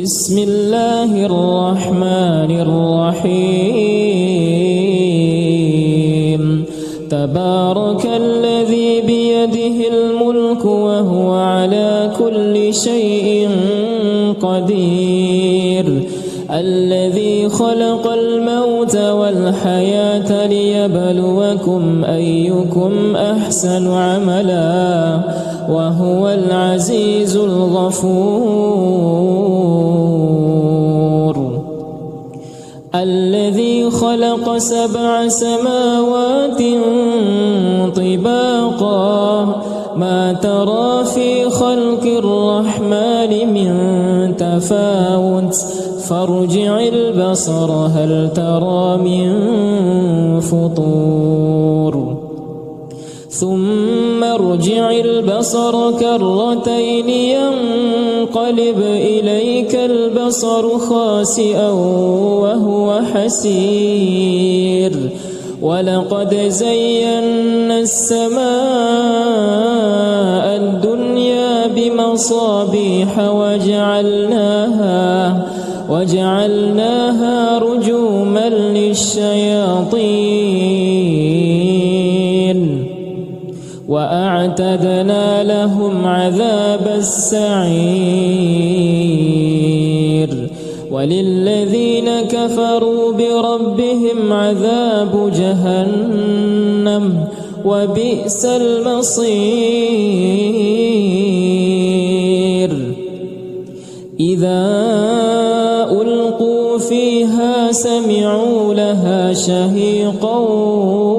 بسم الله الرحمن الرحيم تبارك الذي بيده الملك وهو على كل شيء قدير الذي خلق الموت والحياة ليبلوكم أيكم أحسن عملا وهو العزيز الغفور الذي خلق 7 سماوات طباقا ما ترى في خلق الرحمن من تفاوت فارجع البصر هل ترى من فطور ثم ارجع البصر كرتين ينقلب إليك البصر خاسئا وهو حسير ولقد زينا السماء الدنيا بمصابيح وجعلناها رجوما للشياطين وأعتدنا لهم عذاب السعير وللذين كفروا بربهم عذاب جهنم وبئس المصير إذا ألقوا فيها سمعوا لها شهيقا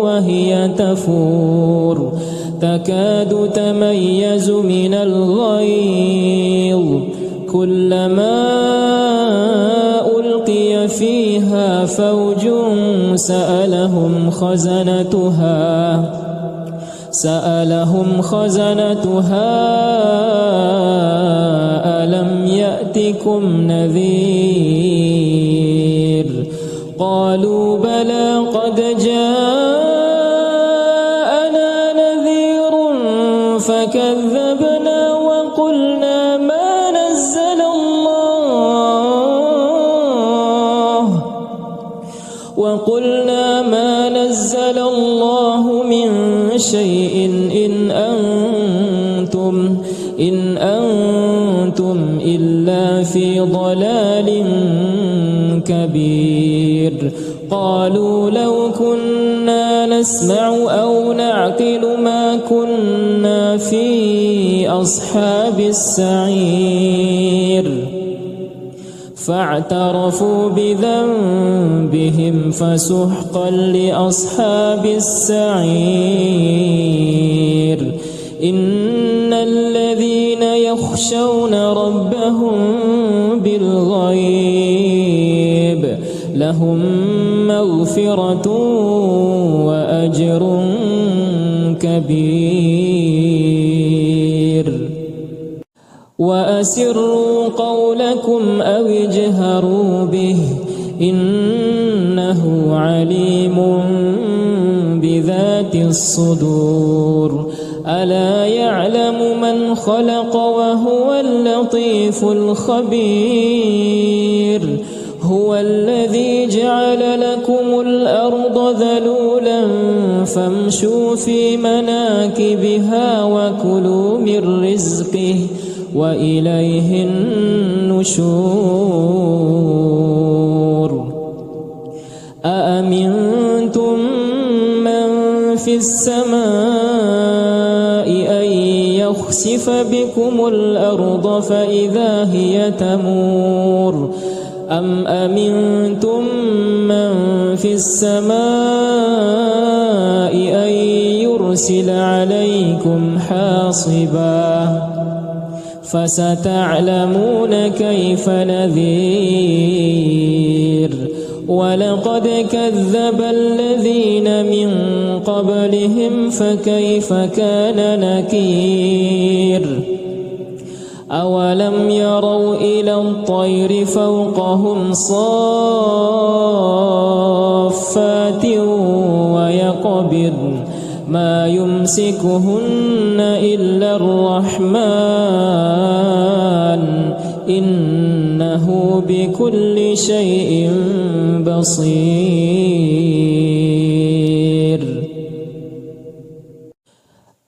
وهي تفور تكاد تميز من الغيظ كلما ألقي فيها فوج سألهم خزنتها ألم يأتكم نذير قالوا بلى قد جاءنا نذير فكذبنا وقلنا ما نزل الله من شيء إن أنتم إلا في ضلال كبير قالوا لو كنا نسمع أو نعقل ما كنا في أصحاب السعير فاعترفوا بذنبهم فسحقا لأصحاب السعير إن الذين يخشون ربهم بالغيب لهم مغفرة وأجر كبير وأسروا قولكم أو اجهروا به إنه عليم بذات الصدور ألا يعلم من خلق وهو اللطيف الخبير هو الذي جعل لكم الأرض ذلولا فامشوا في مناكبها وكلوا من رزقه وإليه النشور أأمنتم من في السماء أن يخسف بكم الأرض فإذا هي تمور أم أمنتم من في السماء أن يرسل عليكم حاصبا فستعلمون كيف نذير ولقد كذب الذين من قبلهم فكيف كان نكير أولم يروا إلى الطير فوقهم صافات ويقبضن ما يمسكهن إلا الرحمن إنه إنه بكل شيء بصير.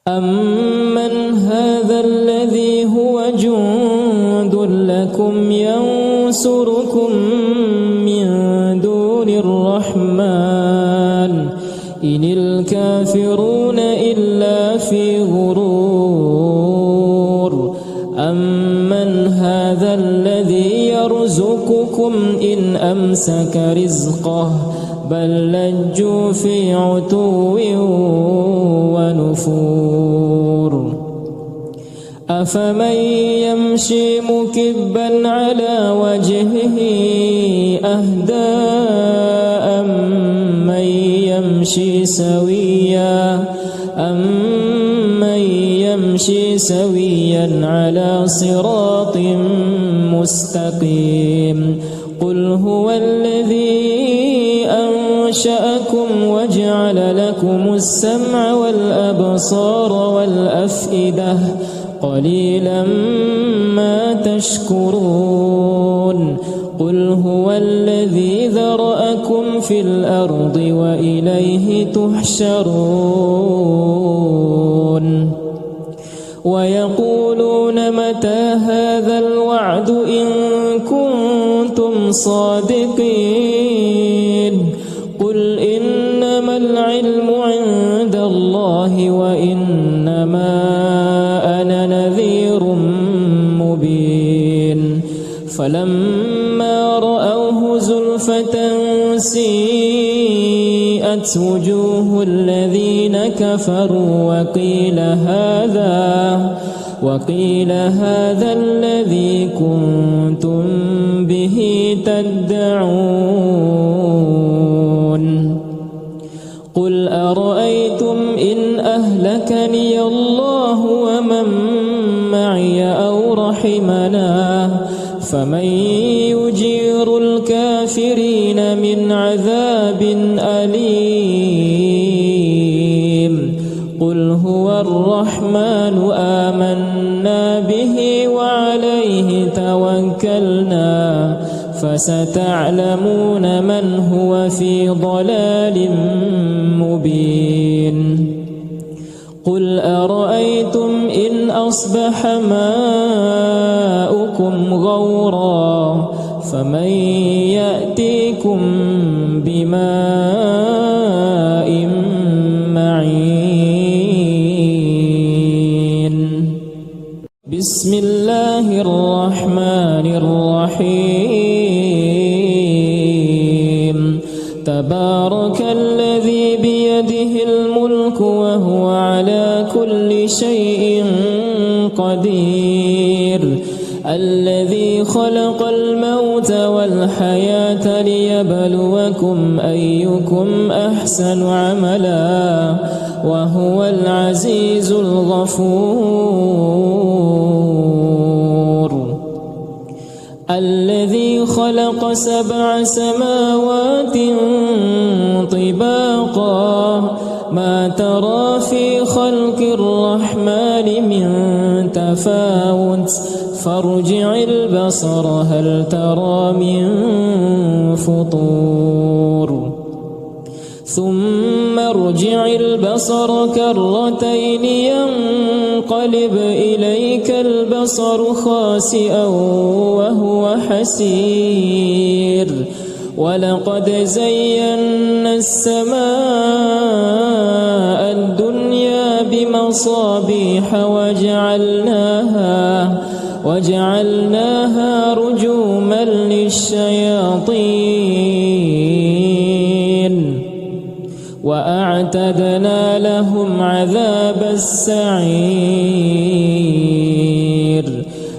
أمن هذا الذي هو جند لكم ينصركم من دون الرحمن إن الكافرون إلا في غرور. أمن هذا الذي يرزقكم إن أمسك رزقه بل لجوا في عتو ونفور. أفمن يمشي مكبا على وجهه أهدى أمن يمشي سويا على صراط مستقيم. قل هو الذي أنشأكم وجعل لكم السمع والأبصار والأفئدة قليلا ما تشكرون. قل هو الذي ذرأكم في الأرض وإليه تحشرون. ويقولون متى هذا الوعد إن كنتم صادقين. قل إنما العلم عند الله وإنما أنا نذير مبين. فلما رأوه زلفة سيئت وجوه الذين كفروا وقيل هذا الذي كنتم به تدعون. قل أرأيتم إن أهلكني الله ومن معي أو رحمنا فمن يجير الكافرين من عذاب أليم. قل هو الرحمن آمنا به وعليه توكلنا فستعلمون من هو في ضلال مبين. قل أرأيتم إن أصبح ماؤكم غورا فمن يأتيكم بماء معين. بسم الله الرحمن الرحيم. تبارك الذي بيده الملك وهو على كل شيء قدير. الذي خلق الموت والحياة ليبلوكم أيكم أحسن عملا وهو العزيز الغفور. الذي خلق 7 سماوات طباقا ما ترى في خلق الرحمن من تفاوت فارجع البصر هل ترى من فطور. ثم ارجع البصر كرتين ينقلب إليك البصر خاسئا وهو حسير. ولقد زينا السماء الدنيا بمصابيح وجعلناها رجوما للشياطين وأعتدنا لهم عذاب السعير.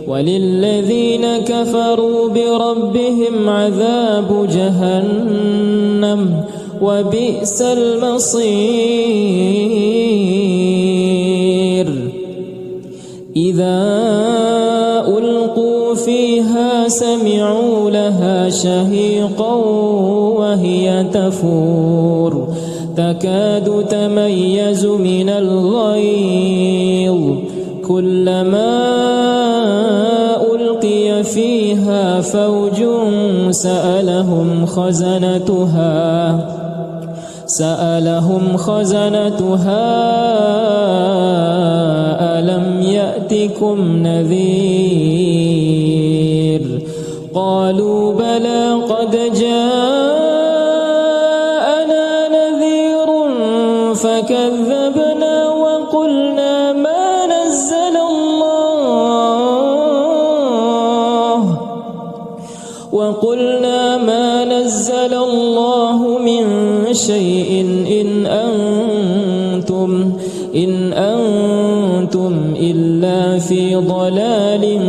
وللذين كفروا بربهم عذاب جهنم وبئس المصير. إذا ألقوا فيها سمعوا لها شهيقا وهي تفور تكاد تميز من الغيظ كلما ألقي فيها فوج سألهم خزنتها ألم يأتكم نذير قالوا بلى قد جاءنا نذير فكذبنا وقلنا ما نزل الله من شيء إن أنتم إلا في ضلال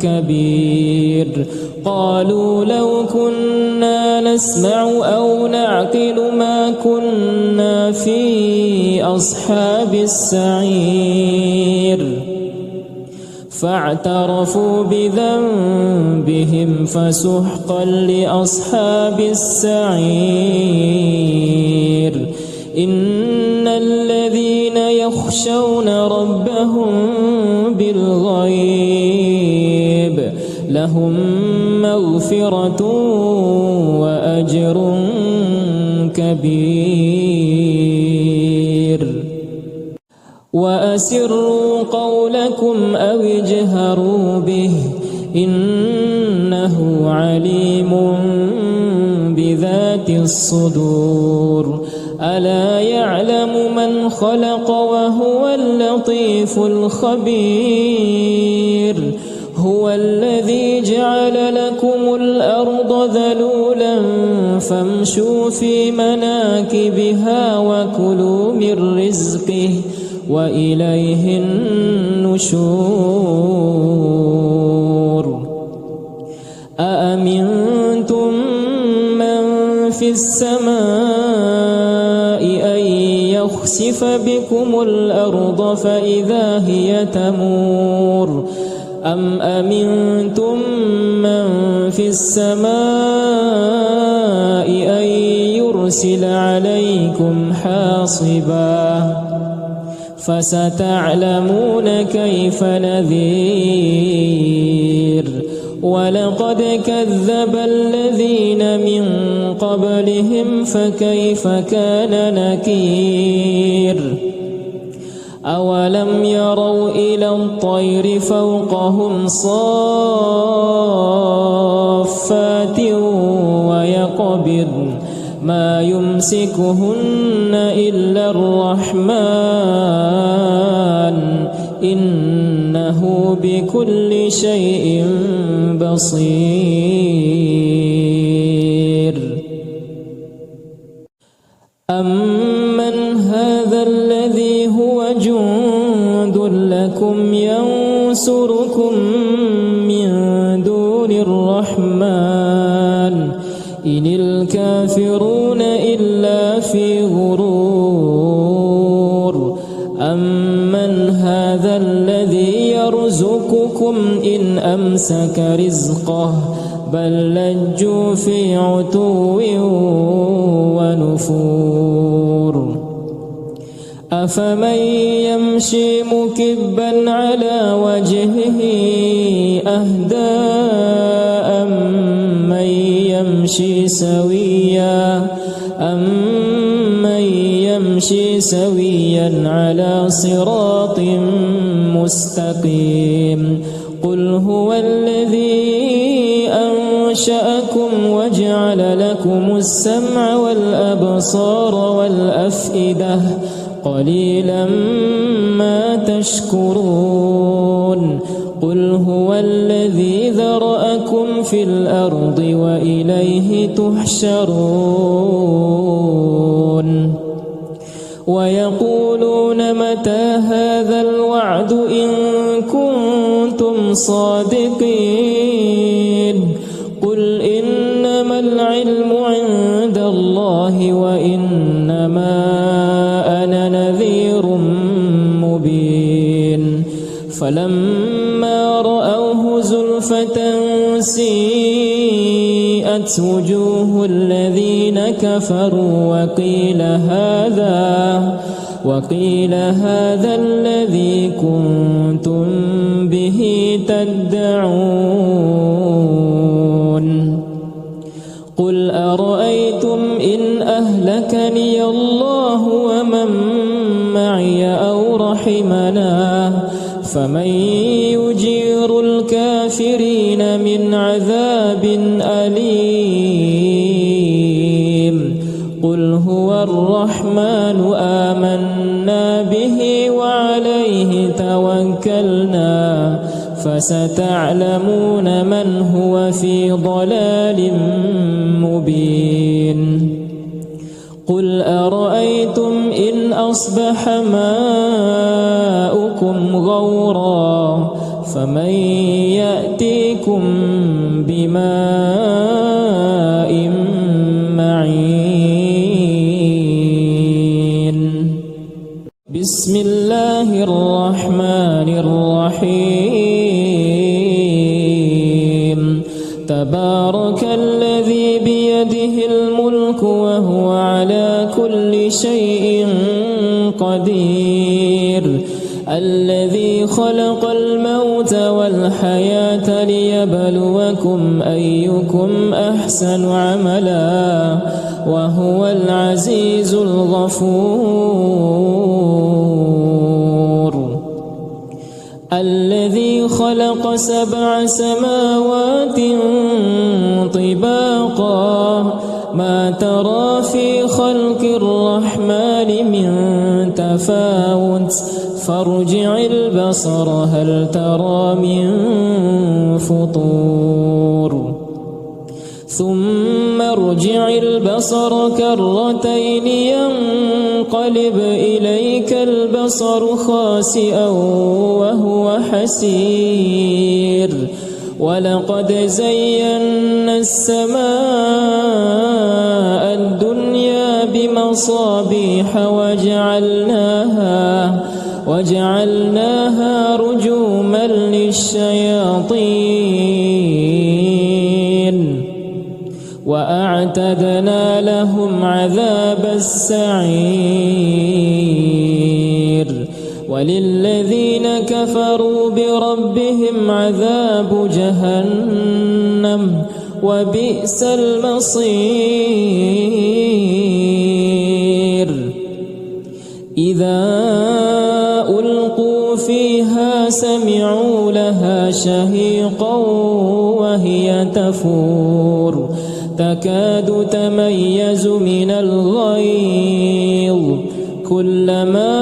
كبير قالوا لو كنا نسمع أو نعقل ما كنا في أصحاب السعير فاعترفوا بذنبهم فسحقا لأصحاب السعير إن الذين يخشون ربهم بالغيب لهم مغفرة وأجر كبير وأسروا قولكم أو اجهروا به إنه عليم بذات الصدور ألا يعلم من خلق وهو اللطيف الخبير هو الذي جعل لكم الأرض ذلولا فامشوا في مناكبها وكلوا من رزقه وإليه النشور أأمنتم من في السماء أن يخسف بكم الأرض فإذا هي تمور أم أمنتم من في السماء أن يرسل عليكم حاصبا فستعلمون كيف نذير ولقد كذب الذين من قبلهم فكيف كان نكير أولم يروا إلى الطير فوقهم صافات ويقبضن ما يمسكهن إلا الرحمن إنه بكل شيء بصير أمن هذا الذي هو جند لكم ينصركم من دون الرحمن إن الكافرون إلا في غرور أمن هذا الذي يرزقكم إن أمسك رزقه بل لجوا في عتو ونفور أفمن يمشي مكبا على وجهه أهدى أمن يمشي سويا على صراط مستقيم قل هو الذي أنشأكم وجعل لكم السمع والأبصار والأفئدة قليلا ما تشكرون قل هو الذي ذرأكم في الأرض وإليه تحشرون ويقولون متى هذا الوعد إن كنتم صادقين قل إنما العلم عند الله وإنما أنا نذير مبين فلما رأوه زلفة سيئت وجوه الذين كفروا وقيل هذا الذي كنتم به تدعون رحمنا فمن يجير الكافرين من عذاب أليم قل هو الرحمن آمنا به وعليه توكلنا فستعلمون من هو في ضلال مبين قل أرأيتم إن أصبح ماؤكم غورا فمن يأتيكم بماء معين بسم الله الرحمن الرحيم تبارك الذي بيده الملك وهو على كل شيء قدير الذي خلق الموت والحياة ليبلوكم أيكم أحسن عملا وهو العزيز الغفور الذي خلق 7 سماوات طباقا ما ترى في خلق الرحمن من تفاوت فارجع البصر هل ترى من فطور ثم ارجع البصر كرتين ينقلب إليك البصر خاسئا وهو حسير ولقد زينا السماء الدنيا بمصابيح وجعلناها رجوما للشياطين وأعتدنا لهم عذاب السعير وللذين كفروا بربهم عذاب جهنم وبئس المصير إذا ألقوا فيها سمعوا لها شهيقا وهي تفور تكاد تميز من الغيظ كلما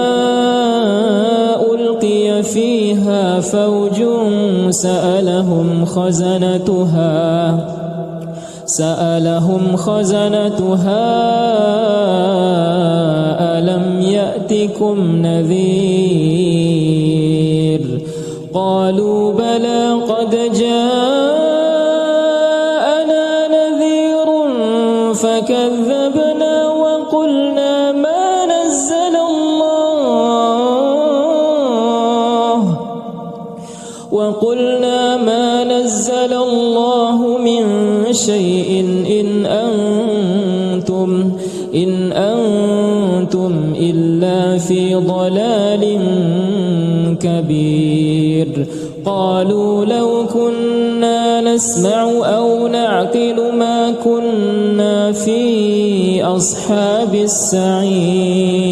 ألقي فيها فوج سألهم خزنتها ألم يأتكم نذير قالوا بلى قد جاءنا نذير فكذبنا وقلنا ما نزل الله من شيء إن أنتم إلا في ضلال كبير قالوا لو كنا نسمع أو نعقل ما كنا في أصحاب السعير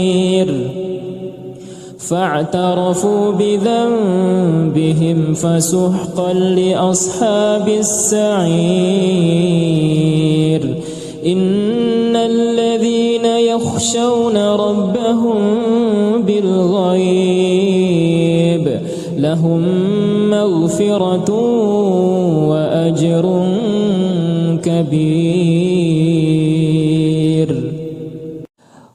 فاعترفوا بذنبهم فسحقا لأصحاب السعير إن الذين يخشون ربهم بالغيب لهم مغفرة وأجر كبير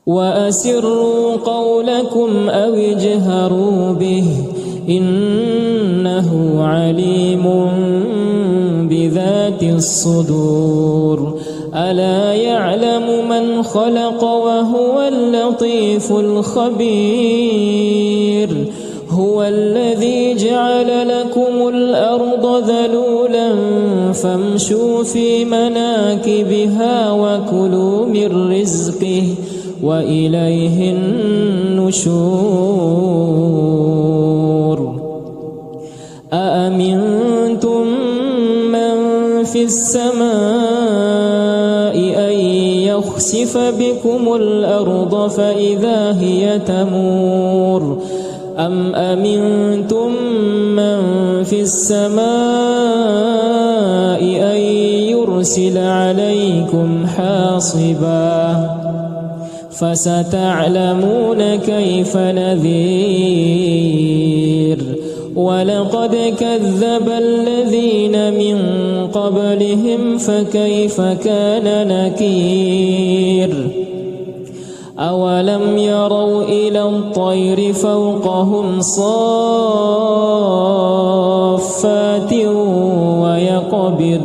وأسروا قولكم أو اجهروا به إنه عليم بذات الصدور ألا يعلم من خلق وهو اللطيف الخبير هو الذي جعل لكم الأرض ذلولا فامشوا في مناكبها وكلوا من رزقه وإليه النشور أأمنتم من في السماء أن يخسف بكم الأرض فإذا هي تمور أم أمنتم من في السماء أن يرسل عليكم حاصبا فستعلمون كيف نذير ولقد كذب الذين من قبلهم فكيف كان نكير أولم يروا إلى الطير فوقهم صافات ويقبض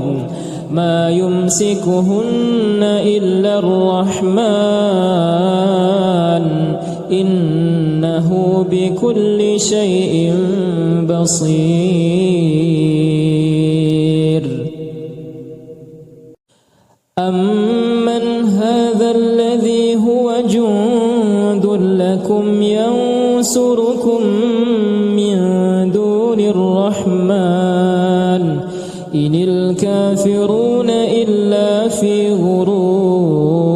ما يمسكهن إلا الرحمن إنه بكل شيء بصير أمن هذا الذي هو جند لكم ينصركم من دون الرحمن إن الكافرون إلا في غرور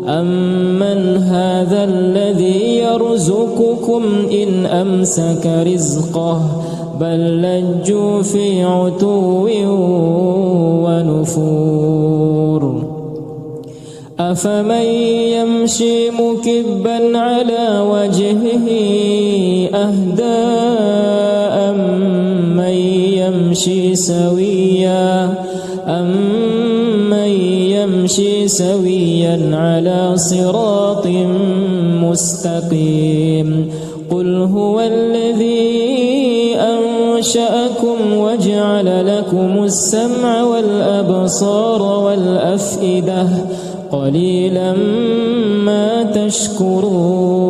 أمن هذا الذي يرزقكم إن أمسك رزقه بل لجوا في عتو ونفور أفمن يمشي مكبا على وجهه أهدى أمن يمشي سويا على صراط مستقيم قل هو الذي أنشأكم وجعل لكم السمع والأبصار والأفئدة قليلا ما تشكرون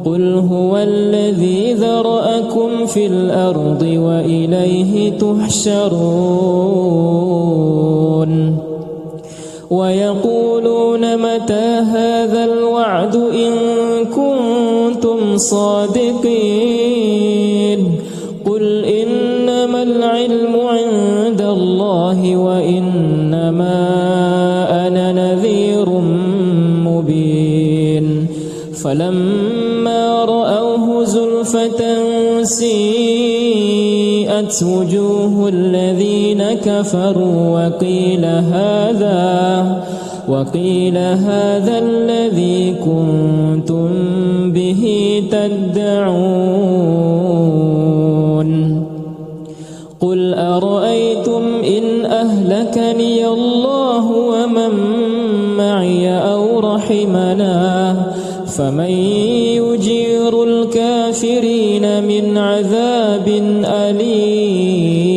قل هو الذي ذرأكم في الأرض وإليه تحشرون ويقولون متى هذا الوعد إن كنتم صادقين قل إنما العلم عند الله وإنما أنا نذير مبين فلما رأوه زلفة سيئت وجوه الذين كفروا وقيل هذا الذي كنتم به تدعون قل أرأيتم إن أهلكني الله ومن معي أو رحمنا فمن يجير الكافرين من عذاب أليم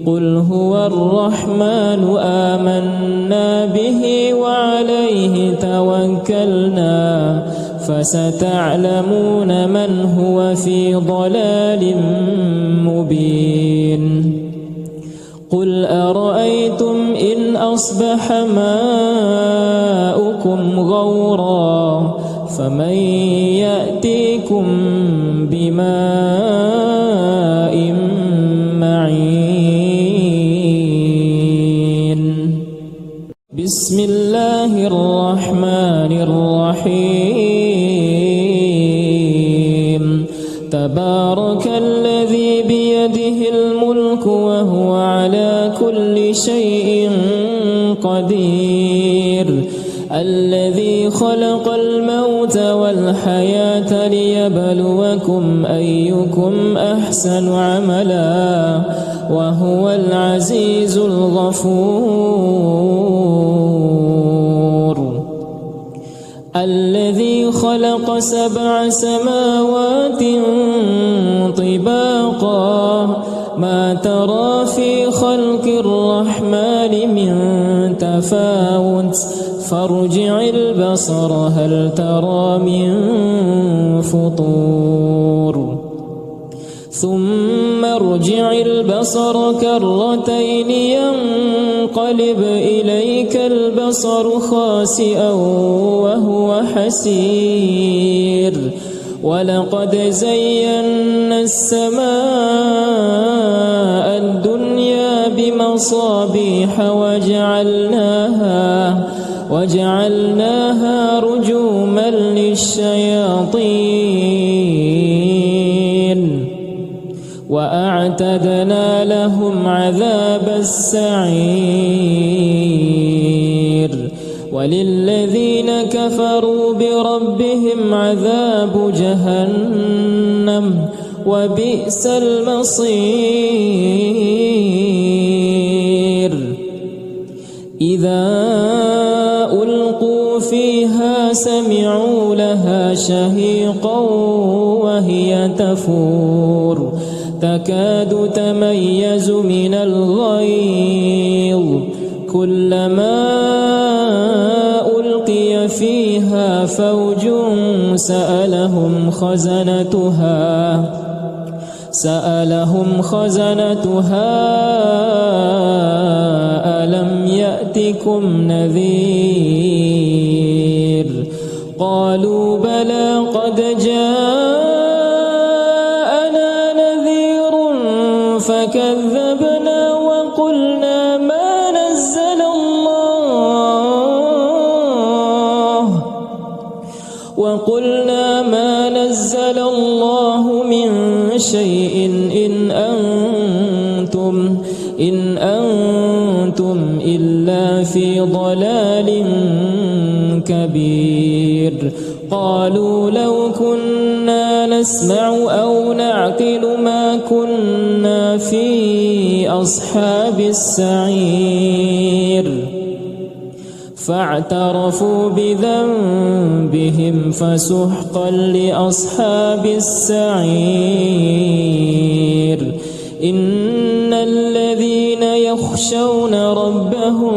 قل هو الرحمن آمنا به وعليه توكلنا فستعلمون من هو في ضلال مبين قل أرأيتم إن أصبح ماؤكم غورا فمن يأتيكم بماء معين بسم الله الرحمن الرحيم تبارك الذي بيده الملك وهو على كل شيء قدير الذي خلق الموت والحياة ليبلوكم أيكم أحسن عملا وهو العزيز الغفور الذي خلق 7 سماوات طباقا ما ترى في خلق الرحمن من تفاوت فارجع البصر هل ترى من فطور ثم ارجع البصر كرتين ينقلب إليك البصر خاسئا وهو حسير ولقد زينا السماء الدنيا بمصابيح وجعلناها رجوما للشياطين وأعتدنا لهم عذاب السعير وللذين كفروا بربهم عذاب جهنم وبئس المصير إذا ألقوا فيها سمعوا لها شهيقا وهي تفور تكاد تميز من الغيظ كلما ألقي فيها فوج سألهم خزنتها ألم يأتكم نذير قالوا بلى قد جاءنا نذير فكذبنا وقلنا ما نزل الله من شيء إن أنتم إلا في ضلال كبير قالوا لو كنا نسمع أو نعقل ما كنا في أصحاب السعير فاعترفوا بذنبهم فسحقا لأصحاب السعير إن الذين يخشون ربهم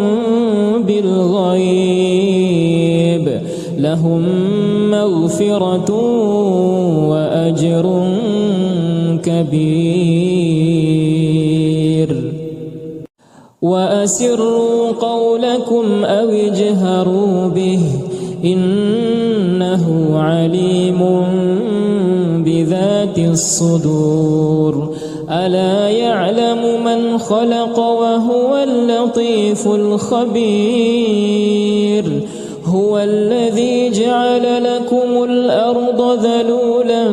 بالغيب لهم مغفرة وأجر كبير وأسروا قولكم أو اجهروا به إنه عليم بذات الصدور ألا يعلم من خلق وهو اللطيف الخبير هو الذي جعل لكم الأرض ذلولا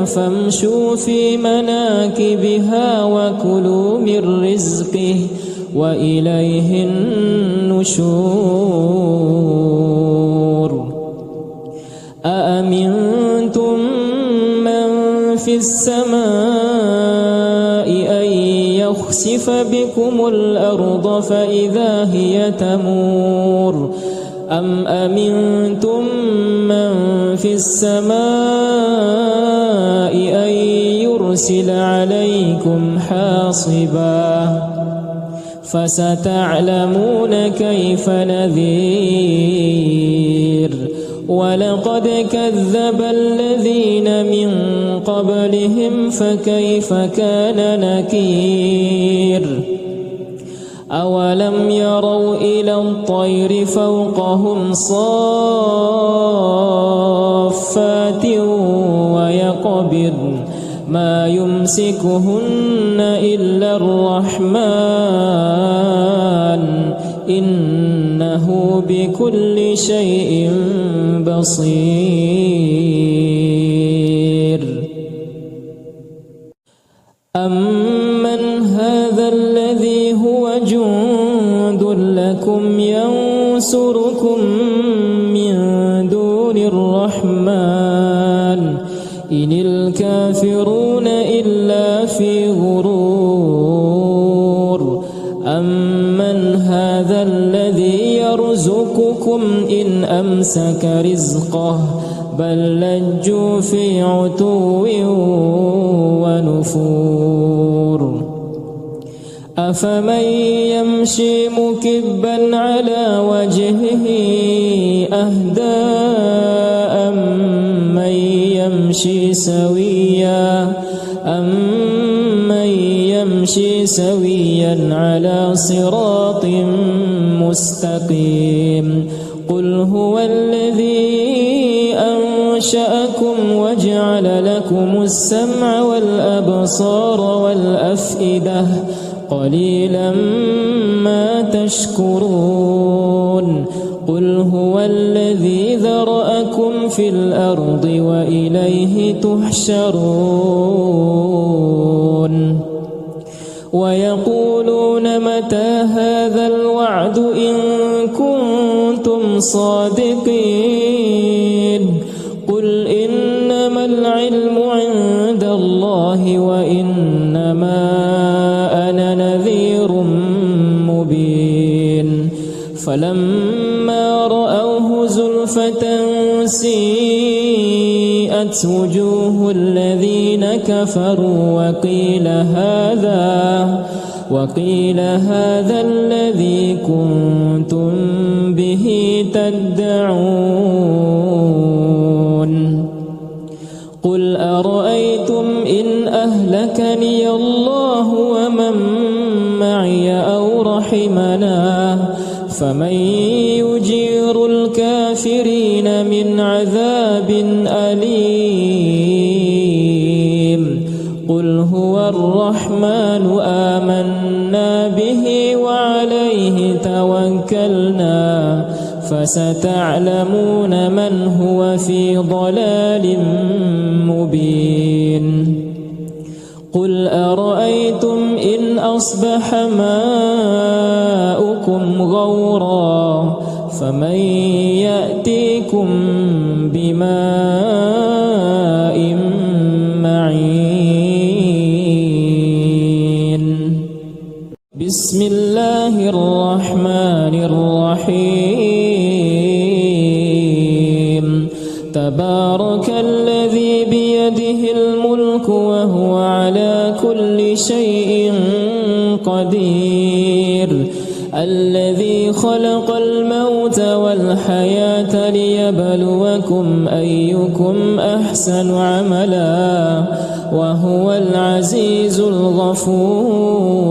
فامشوا في مناكبها وكلوا من رزقه وإليه النشور أأمنتم من في السماء أن يخسف بكم الأرض فإذا هي تمور أم أمنتم من في السماء أن يرسل عليكم حاصبا فستعلمون كيف نذير ولقد كذب الذين من قبلهم فكيف كان نكير أولم يروا إلى الطير فوقهم صافات ويقبضن ما يمسكهن إلا الرحمن إنه بكل شيء بصير أمن هذا الذي هو جند لكم ينصركم من دون الرحمن إن الكافرون إلا في غرور أمن هذا الذي يرزقكم إن أمسك رزقه بل لجوا في عتو ونفور أفمن يمشي مكبا على وجهه أهدى أمن يمشي سويا على صراط مستقيم قل هو الذي أنشأكم وجعل لكم السمع والأبصار والأفئدة قليلا ما تشكرون قل قل هو الذي ذرأكم في الأرض وإليه تحشرون ويقولون متى هذا الوعد إن كنتم صادقين قل إنما العلم عند الله وإنما أنا نذير مبين فلما رأوه زلفة سيئت وجوه الذين كفروا وقيل هذا الذي كنتم به تدعون قل أرأيتم إن أهلكني الله ومن معي أو رحمنا فمن يجير الكافرين من عذاب أليم قل هو الرحمن آمنا به وعليه توكلنا فستعلمون من هو في ضلال مبين قل أرأيتم إن أصبح ماؤكم غورا فمن يأتيكم بماء معين بسم الله الرحمن الرحيم تبارك الذي بيده الملك وهو على كل شيء قدير الذي خلق الموت والحياة ليبلوكم أيكم أحسن عملا وهو العزيز الغفور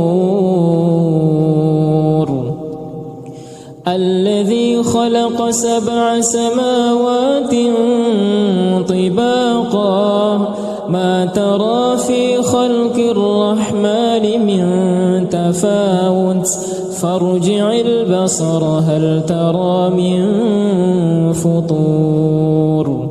الذي خلق 7 سماوات طباقا ما ترى في خلق الرحمن من تفاوت فارجع البصر هل ترى من فطور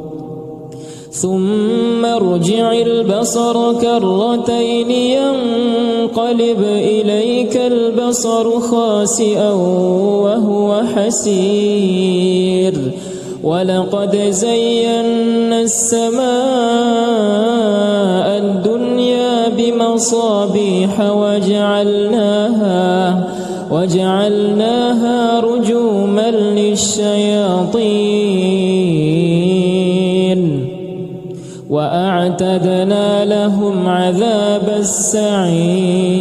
ثم ارجع البصر كرتين ينقلب إليك البصر خاسئا وهو حسير ولقد زينا السماء الدنيا بمصابيح وجعلناها رجوما للشياطين وأعتدنا لهم عذاب السعير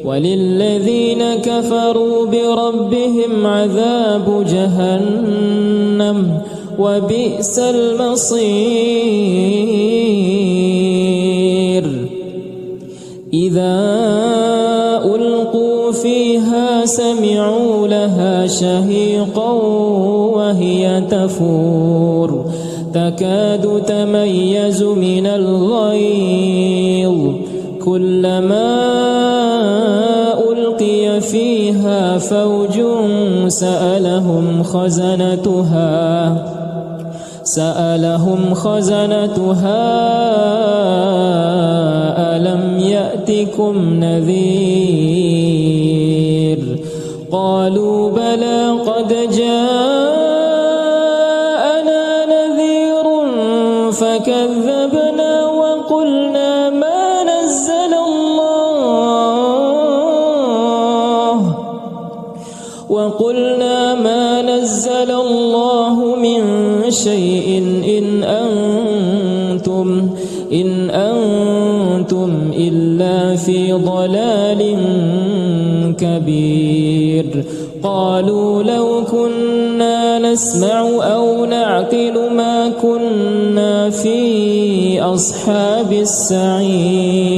وللذين كفروا بربهم عذاب جهنم وبئس المصير إذا ألقوا فيها سمعوا لها شهيقا وهي تفور تكاد تميز من الغيظ كلما ألقي فيها فوج سألهم خزنتها ألم يأتكم نذير قالوا بلى قد جاءنا نذير فكذبنا وقلنا ما نزل الله من شيء إن أنتم إلا في ضلال كبير قالوا لو كنا نسمع أو نعقل ما كنا في أصحاب السعير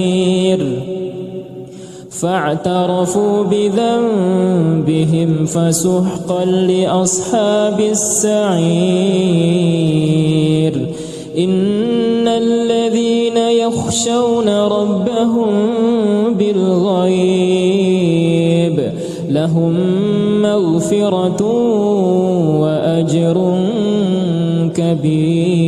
فاعترفوا بذنبهم فسحقا لأصحاب السعير إن الذين يخشون ربهم بالغيب لهم مغفرة مغفرة وأجر كبير.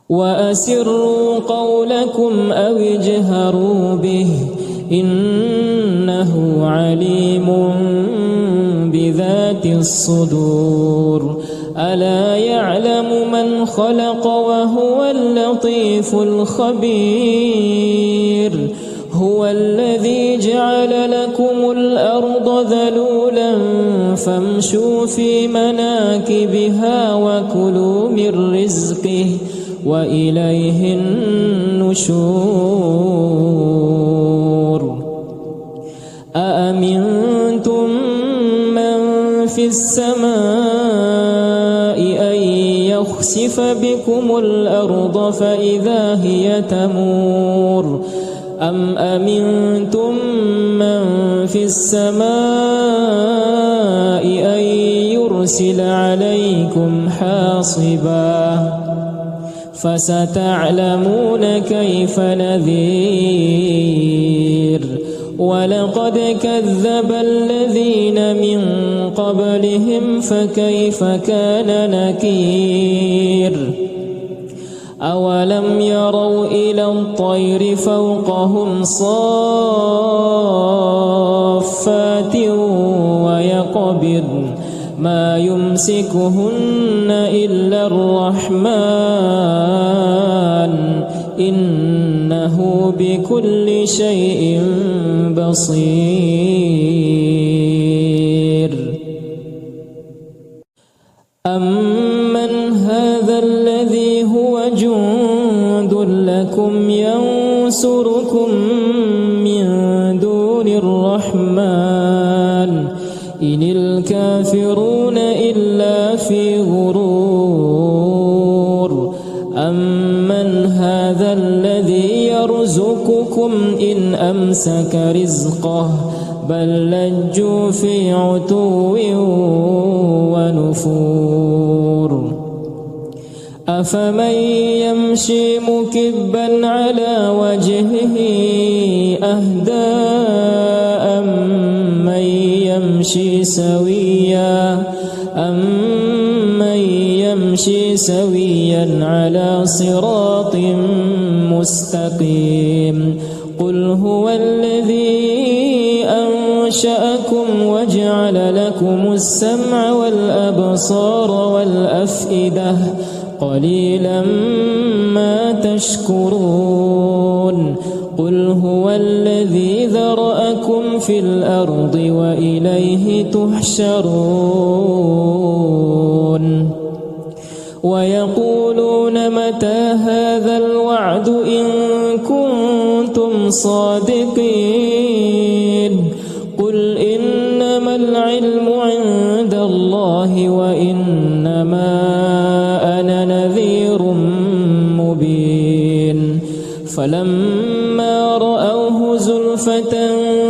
وأسروا قولكم أو اجهروا به إنه عليم بذات الصدور. ألا يعلم من خلق وهو اللطيف الخبير. هو الذي جعل لكم الأرض ذلولا فامشوا في مناكبها وكلوا من رزقه وإليه النشور. أأمنتم من في السماء أن يخسف بكم الأرض فإذا هي تمور أم أمنتم من في السماء أن يرسل عليكم حاصبا فستعلمون كيف نذير. ولقد كذب الذين من قبلهم فكيف كان نكير. أولم يروا إلى الطير فوقهم صافات ويقبضن ما يمسكهن إلا الرحمن إنه بكل شيء بصير. أمن هذا الذي هو جند لكم ينصركم من دون الرحمن إن الكافرون إلا في غرور. أمن هذا الذي يرزقكم إن أمسك رزقه بل لجوا في عتو ونفور. أفمن يمشي مكبا على وجهه أهدى أمن يمشي سويا على صراط مستقيم. قل هو الذي أنشأكم وجعل لكم السمع والأبصار والأفئدة قليلا ما تشكرون. قل هو الذي ذرأكم في الأرض وإليه تحشرون. ويقولون متى هذا الوعد إن كنتم صادقين. قل إنما العلم عند الله وإنما أنا نذير مبين. فلما رأوه زلفة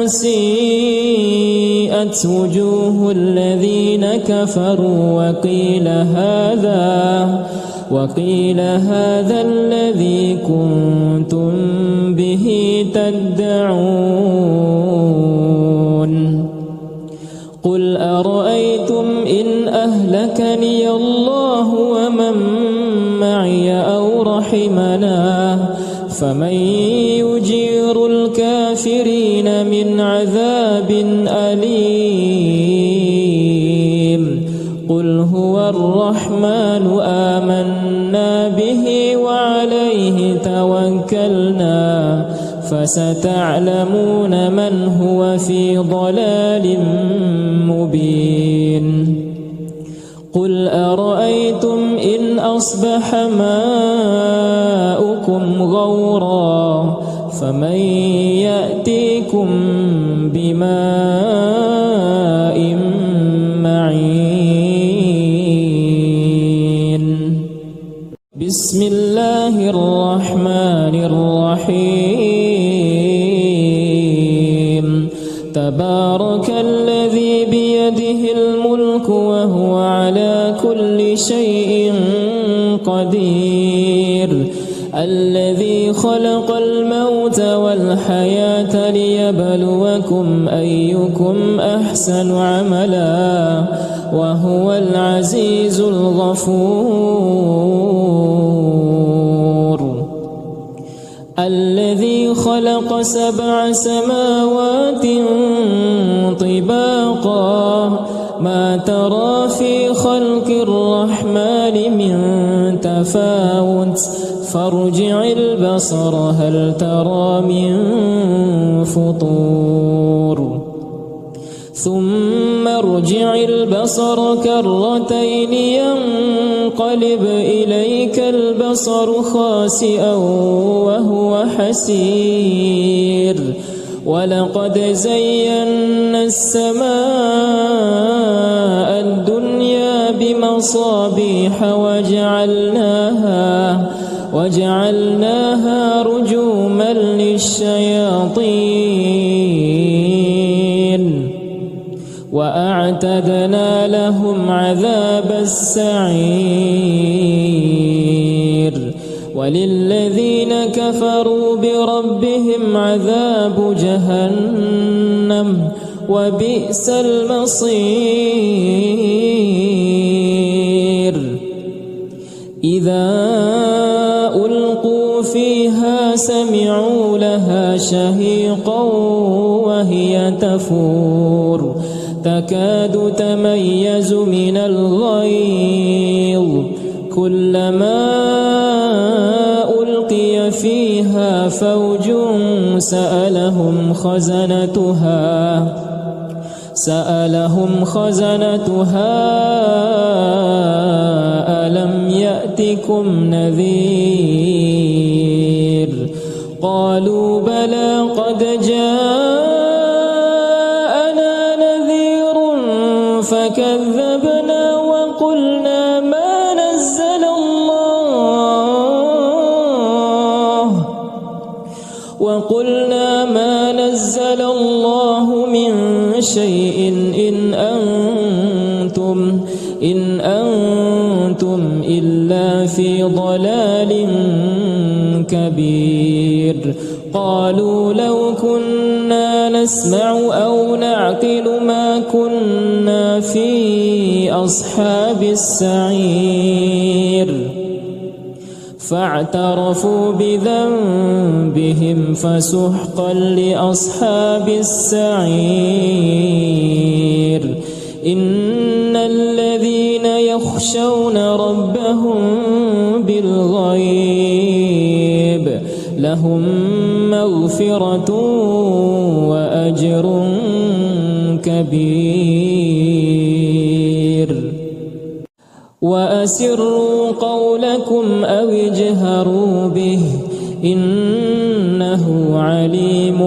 سيئت وجوه الذين كفروا وقيل هذا الذي كنتم به تدعون. قل أرأيتم إن أهلكني الله ومن معي أو رحمنا فمن يجير الكافرين من عذاب أليم. قل هو الرحمن آمنا به وعليه توكلنا فستعلمون من هو في ضلال مبين. قل أرأيتم إن أصبح ماؤكم غورا فمن يأتيكم بماء معين. بسم الله الرحمن الرحيم. تبارك الذي بيده الملك وهو على كل شيء قدير. الذي خلق الموت والحياة ليبلوكم أيكم أحسن عملا وهو العزيز الغفور. الذي خلق 7 سماوات طباقا ما ترى في خلق الرحمن من تفاوت فارجع البصر هل ترى من فطور ثم ارجع البصر كرتين ينقلب إليك البصر خاسئا وهو حسير ولقد زينا السماء الدنيا بمصابيح وجعلناها رجوما للشياطين وأعتدنا لهم عذاب السعير وللذين كفروا بربهم عذاب جهنم وبئس المصير. إذا ألقوا فيها سمعوا لها شهيقا وهي تفور تكاد تميز من الغيظ كلما ألقي فيها فوج سألهم خزنتها ألم يأتكم نذير قالوا بلى قد جاءنا نذير فكذبنا وقلنا ما نزل الله من شيء إن أنتم إلا في ضلال كبير. قالوا لو كنا نسمع أو نعقل ما كنا في أصحاب السعير فاعترفوا بذنبهم فسحقا لأصحاب السعير. إن الذين يخشون ربهم بالغيب لهم مغفرة وأجر كبير. وأسروا قولكم أو اجهروا به إنه عليم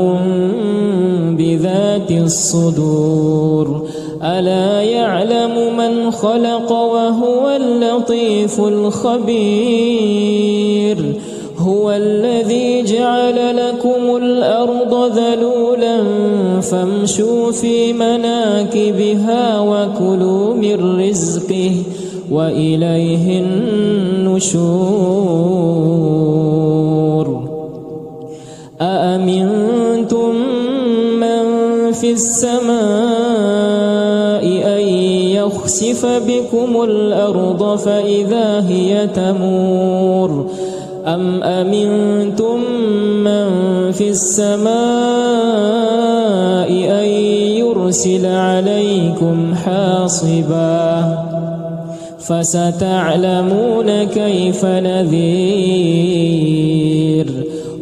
بذات الصدور. ألا يعلم من خلق وهو اللطيف الخبير. هو الذي جعل لكم الأرض ذلولا فامشوا في مناكبها وكلوا من رزقه وإليه النشور. أأمنتم من في السماء أن يخسف بكم الأرض فإذا هي تمور أم أمنتم من في السماء أن يرسل عليكم حاصبا فستعلمون كيف نذير.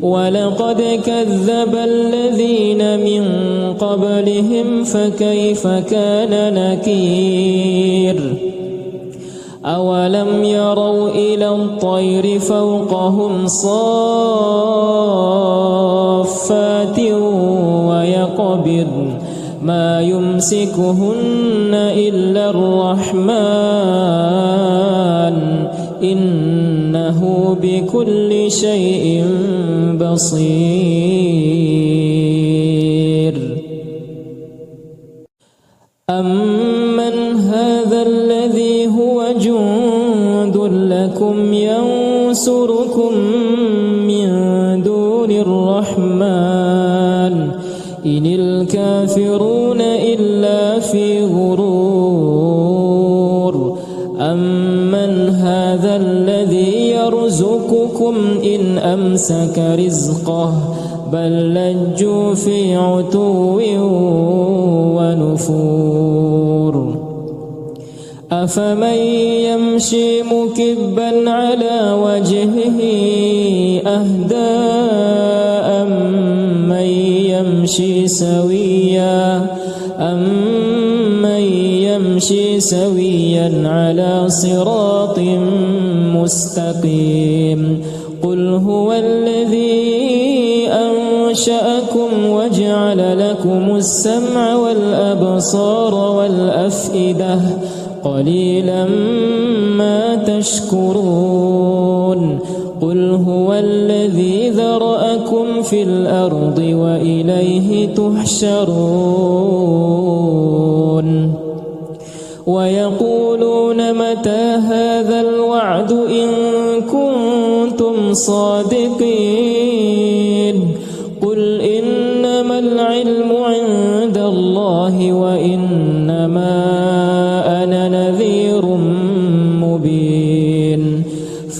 ولقد كذب الذين من قبلهم فكيف كان نكير. أولم يروا إلى الطير فوقهم صافات ويقبضن ما يمسكهن إلا الرحمن إنه بكل شيء بصير. أمن هذا الذي هو جند لكم ينصركم الرحمن إن الكافرون إلا في غرور أمن هذا الذي يرزقكم إن أمسك رزقه بل لجوا في عتو ونفور أفمن يمشي مكبا على وجهه أهدى أمن يمشي سويا على صراط مستقيم قل هو الذي أنشأكم وجعل لكم السمع والأبصار والأفئدة قليلا ما تشكرون قل هو الذي ذرأكم في الأرض وإليه تحشرون ويقولون متى هذا الوعد إن كنتم صادقين قل إنما العلم عند الله وإنما أنا نذير مبين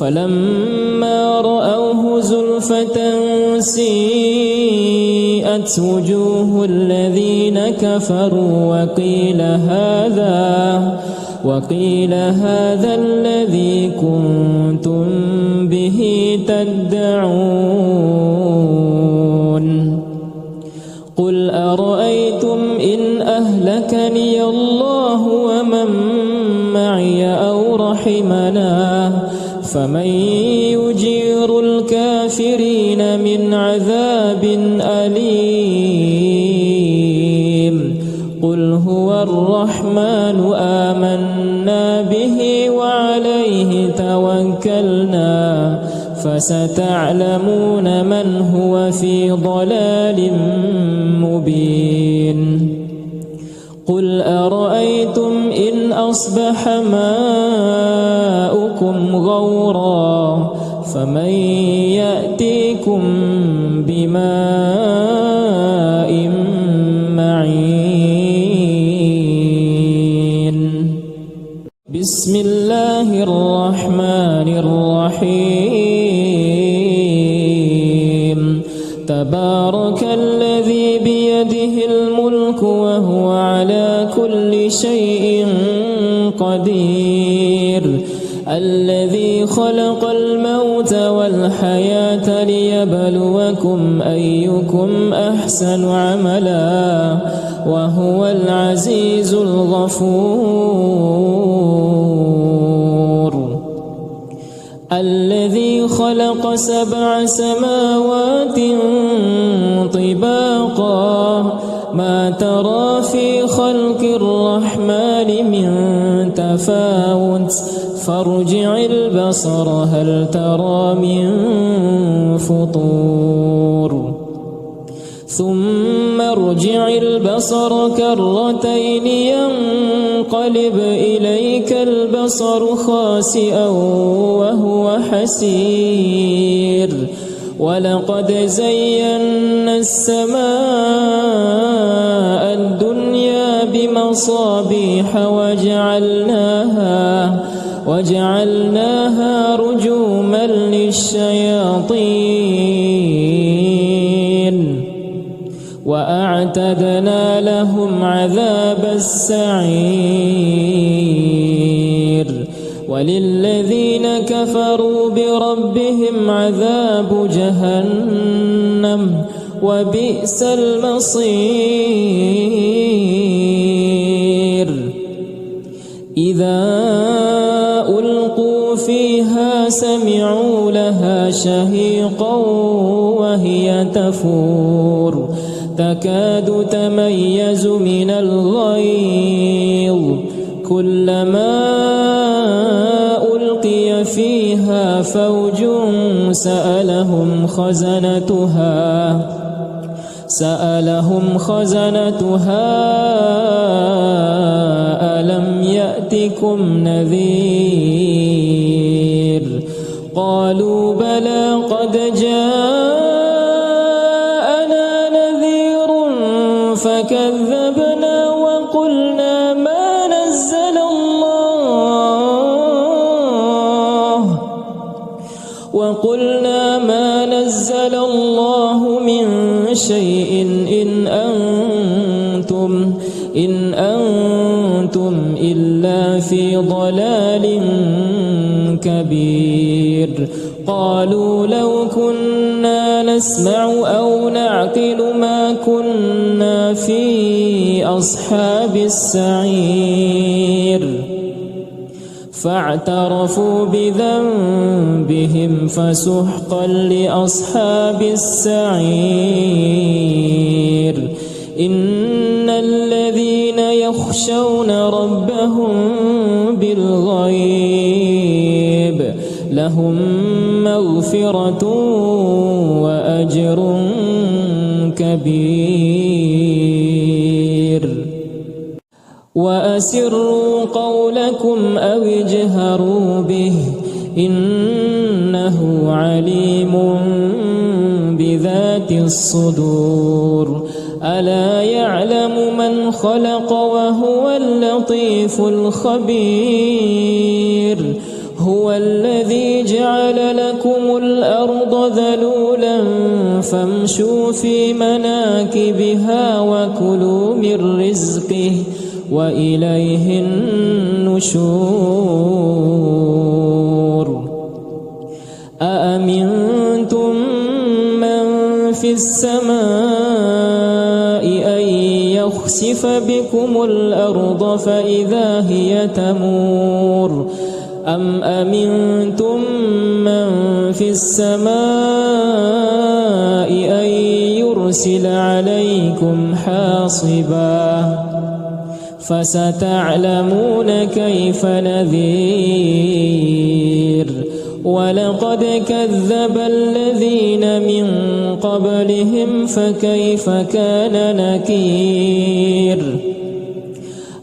فلما رأوه زلفة سيئت وجوه الذين كفروا وقيل هذا الذي كنتم به تدعون قل أرأيتم إن أهلكني الله ومن معي أو رحمنا فمن يجير الكافرين من عذاب أليم قل هو الرحمن آمنا به وعليه توكلنا فستعلمون من هو في ضلال مبين قل أرأيتم إن أصبح ماؤكم غورا فمن يأتيكم بماء معين بسم الله الرحمن الرحيم تبارك الذي بيده الملك وهو على كل شيء قدير الذي خلق الموت والحياة ليبلوكم أيكم أحسن عملا وهو العزيز الغفور الذي خلق 7 سماوات طباقا ما ترى في خلق الرحمن من تفاوت فارجع البصر هل ترى من فطور ثم ارجع البصر كرتين ينقلب إليك البصر خاسئا وهو حسير ولقد زينا السماء الدنيا بمصابيح وجعلناها رجوما للشياطين وأعتدنا لهم عذاب السعير وللذين كفروا بربهم عذاب جهنم وبئس المصير إذا ألقوا فيها سمعوا لها شهيقا وهي تفور تكاد تميز من الغيظ كلما ألقي فيها فوج سألهم خزنتها ألم يأتكم نذير قالوا بلى قد جاءنا كذبنا وقلنا ما نزل الله من شيء إن أنتم إلا في ضلال كبير. قالوا لو كنا نسمع أو نعقل ما كنا في أصحاب السعير. فاعترفوا بذنبهم فسحقا لأصحاب السعير. إن الذين يخشون ربهم بالغيب لهم مغفرة وأجر كبير. وأسروا قولكم أو اجهروا به إنه عليم بذات الصدور. ألا يعلم من خلق وهو اللطيف الخبير. هو الذي جعل لكم الأرض ذلولا فامشوا في مناكبها وكلوا من رزقه وإليه النشور. أأمنتم من في السماء أن يخسف بكم الأرض فإذا هي تمور أم أمنتم من في السماء أن يرسل عليكم حاصبا فستعلمون كيف نذير. ولقد كذب الذين من قبلهم فكيف كان نكير.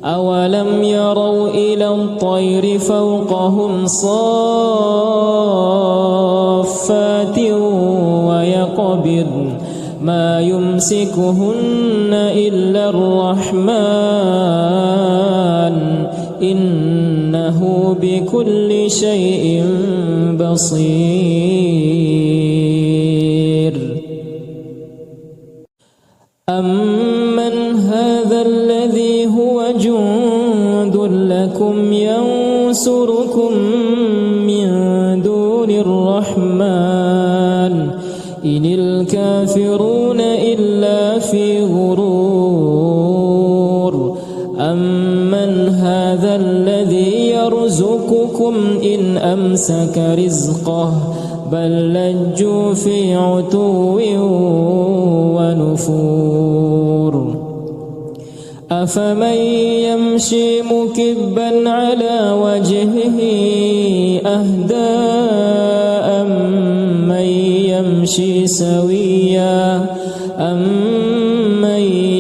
أولم يروا إلى الطير فوقهم صافات ويقبضن ما يمسكهن إلا الرحمن إنه بكل شيء بصير. أمن هذا الذي هو جند لكم ينصركم من دون الرحمن إن الكافرون إلا في غرور. أمن هذا الذي يرزقكم إن أمسك رزقه بل لجوا في عتو ونفور. أفمن يمشي مكبا على وجهه أهدى أمن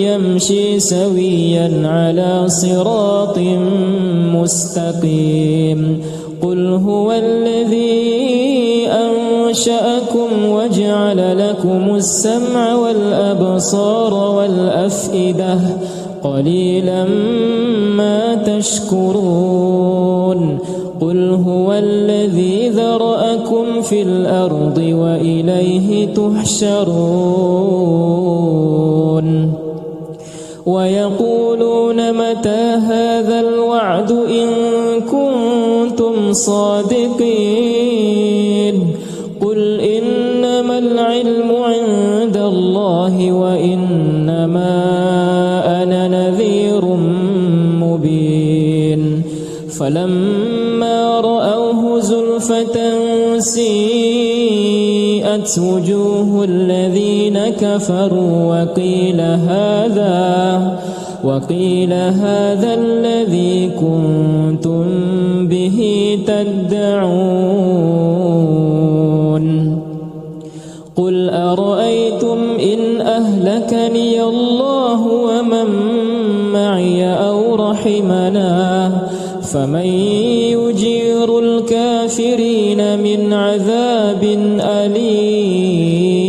يمشي سويا على صراط مستقيم. قل هو الذي أنشأكم وجعل لكم السمع والأبصار والأفئدة قليلا ما تشكرون. قل هو الذي ذرأكم في الأرض وإليه تحشرون. ويقولون متى هذا الوعد إن كنتم صادقين. قل إنما العلم عند الله وإنما أنا نذير مبين. فلما رأوه زلفة سيئت وجوه الذين كفروا وقيل هذا الذي كنتم به تدعون. قل أرأيتم إن أهلكني الله ومن معي أو رحمنا فمن يجير الكافرين من عذاب أليم.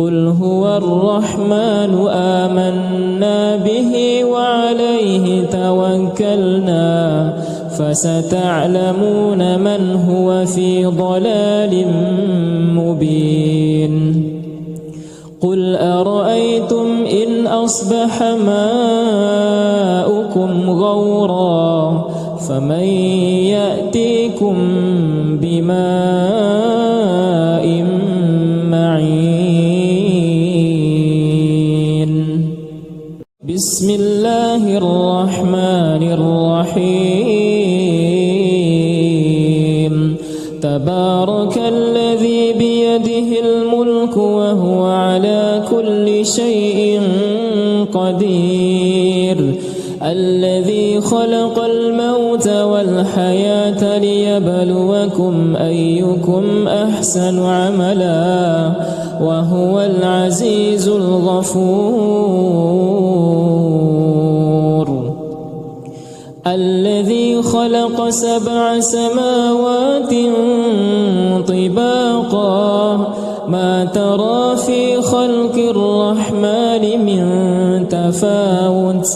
قل هو الرحمن آمنا به وعليه توكلنا فستعلمون من هو في ضلال مبين قل أرأيتم إن أصبح ماؤكم غورا فمن يأتيكم بماء معين بسم الله الرحمن الرحيم تبارك الذي بيده الملك وهو على كل شيء قدير الذي خلق الموت والحياة ليبلوكم أيكم أحسن عملا وهو العزيز الغفور الذي خلق 7 سماوات طباقا ما ترى في خلق الرحمن من تفاوت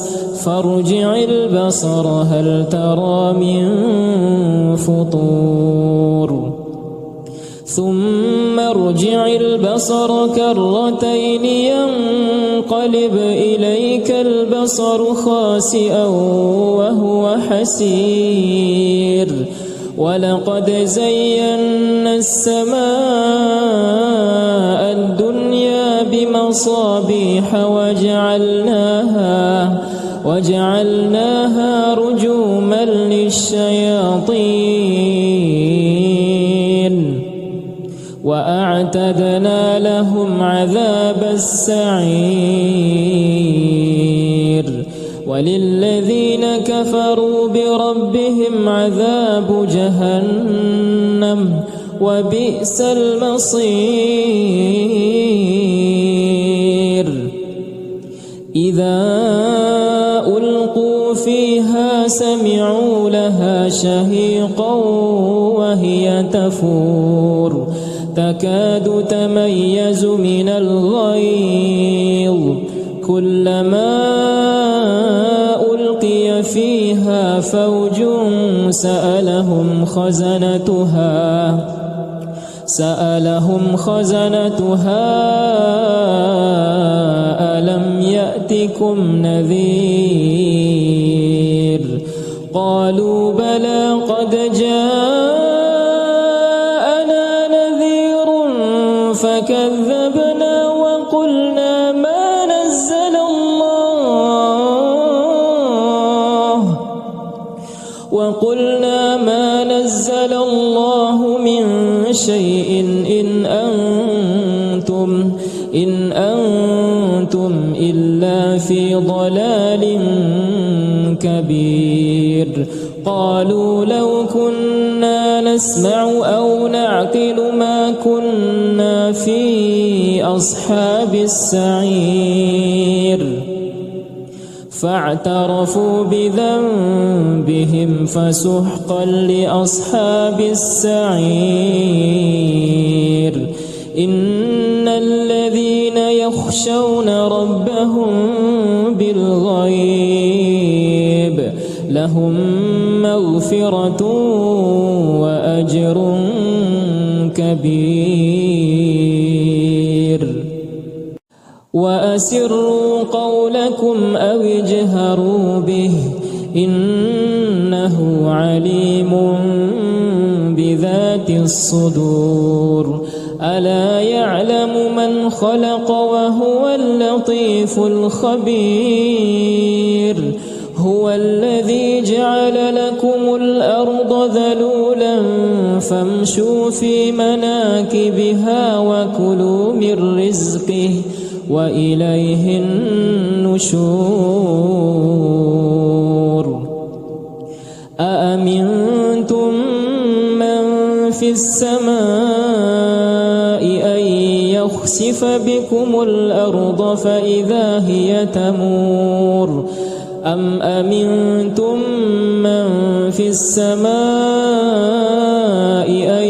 فارجع البصر هل ترى من فطور ثم ارجع البصر كرتين ينقلب إليك البصر خاسئا وهو حسير ولقد زينا السماء الدنيا بمصابيح وجعلناها رجوما للشياطين وأعتدنا لهم عذاب السعير وللذين كفروا بربهم عذاب جهنم وبئس المصير إذا ألقوا فيها سمعوا لها شهيقا وهي تفور تكاد تميز من الغيظ كلما ألقي فيها فوج سألهم خزنتها ألم يأتكم نذير قالوا بلى قد جاءنا نذير فكذبنا وقلنا ما نزل الله من شيء إن أنتم إلا في ضلال كبير قالوا لو كنا نسمع أو نعقل ما كنا في أصحاب السعير فاعترفوا بذنبهم فسحقا لأصحاب السعير إن الذين يخشون ربهم بالغيب لهم مغفرة وأجر كبير وأسروا قولكم أو اجهروا به إنه عليم بذات الصدور ألا يعلم من خلق وهو اللطيف الخبير هو الذي جعل لكم الأرض ذلولا فامشوا في مناكبها وكلوا من رزقه وإليه النشور أأمنتم من في السماء أن يخسف بكم الأرض فإذا هي تمور أم أمنتم من في السماء أن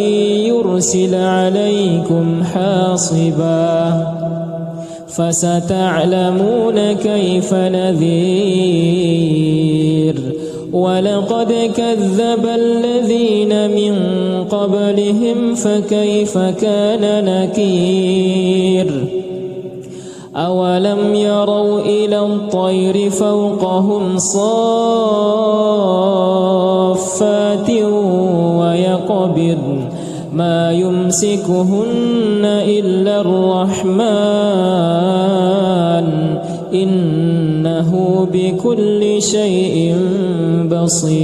يرسل عليكم حاصبا فستعلمون كيف نذير ولقد كذب الذين من قبلهم فكيف كان نكير أولم يروا إلى الطير فوقهم صافات ويقبضن ما يمسكهن إلا الرحمن إنه بكل شيء بصير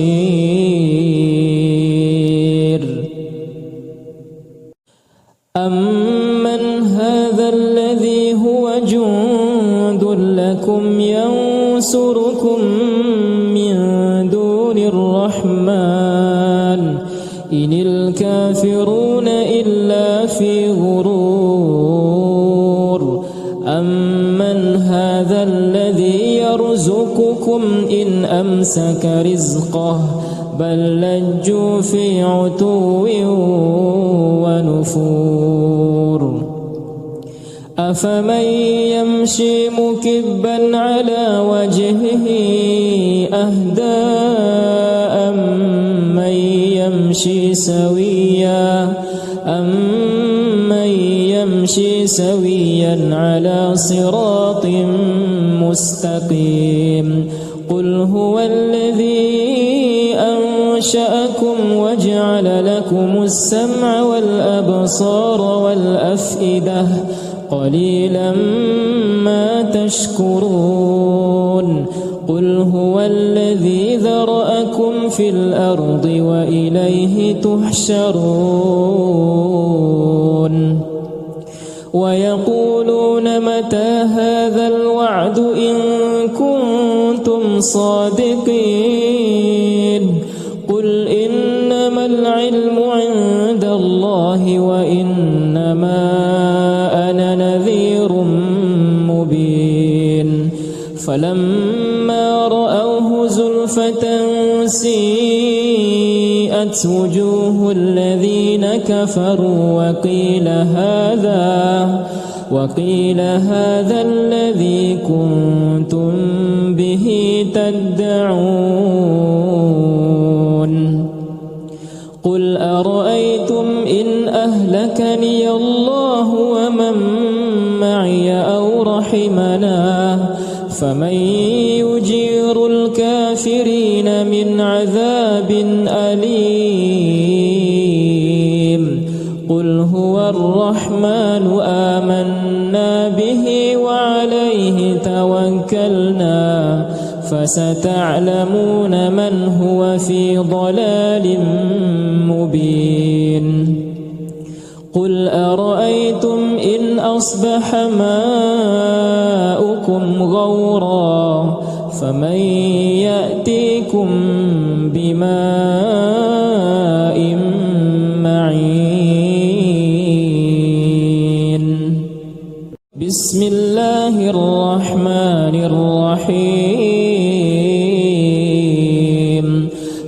أمن هذا الذي هو جند لكم ينصركم من دون الرحمن إن الكافرون إلا في غرور أمن هذا الذي يرزقكم إن أمسك رزقه بل لجوا في عتو ونفور أفمن يمشي مكبا على وجهه أهدى أمن يمشي سويا على صراط مستقيم قل هو الذي أنشأكم وجعل لكم السمع والأبصار والأفئدة قليلا ما تشكرون قل هو الذي ذرأكم في الأرض وإليه تحشرون ويقولون متى هذا الوعد إن كنتم صادقين قل إنما العلم عند الله وإنما أنا نذير مبين فلما رأوه زلفة سيئت وجوه الذين كفروا وقيل هذا الذي كنتم به تدعون قل أرأيتم إن أهلكني الله ومن معي أو رحمنا فمن يجير الكافرين من عذاب أليم قل هو الرحمن آمنا به وعليه توكلنا فستعلمون من هو في ضلال مبين قل أرأيتم إن أصبح ماؤكم غورا فمن يأتيكم بماء معين بسم الله الرحمن الرحيم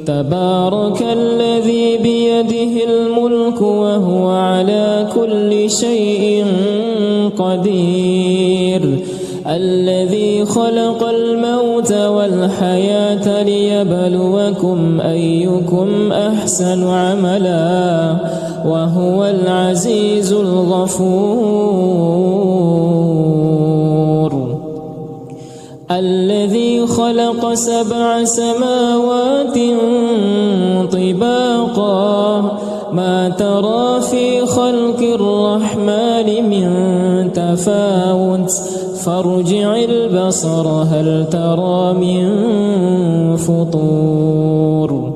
تبارك الذي بيده الملك وهو على كل شيء قدير الذي خلق الموت والحياة ليبلوكم أيكم أحسن عملا وهو العزيز الغفور الذي خلق 7 سماوات طباقا ما ترى في خلق الرحمن من تفاوت فارجع البصر هل ترى من فطور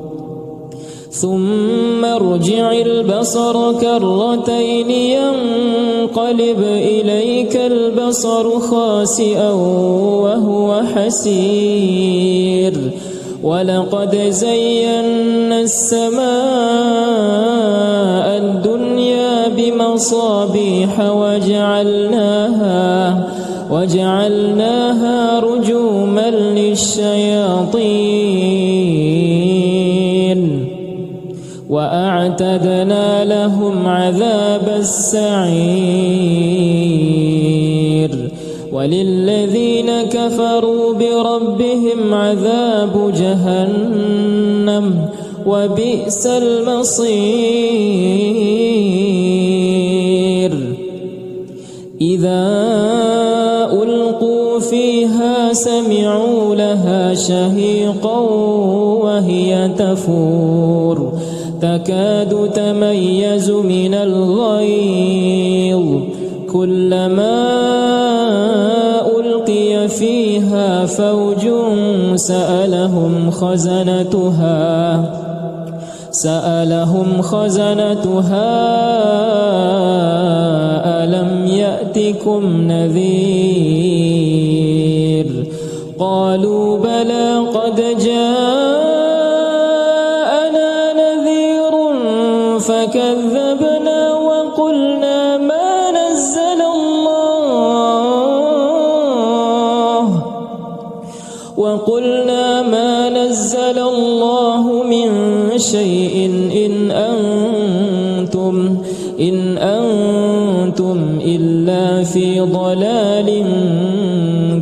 ثم ارجع البصر كرتين ينقلب إليك البصر خاسئا وهو حسير ولقد زينا السماء الدنيا بمصابيح وجعلناها رجوما للشياطين وأعتدنا لهم عذاب السعير وللذين كفروا بربهم عذاب جهنم وبئس المصير إذا ألقوا فيها سمعوا لها شهيقا وهي تفور تكاد تميز من الغيظ كلما ألقي فيها فوج سألهم خزنتها ألم يأتكم نذير قالوا بلى قد جاءنا نذير فكذبنا وقلنا ما نزل الله من شيء إن أنتم إلا في ضلال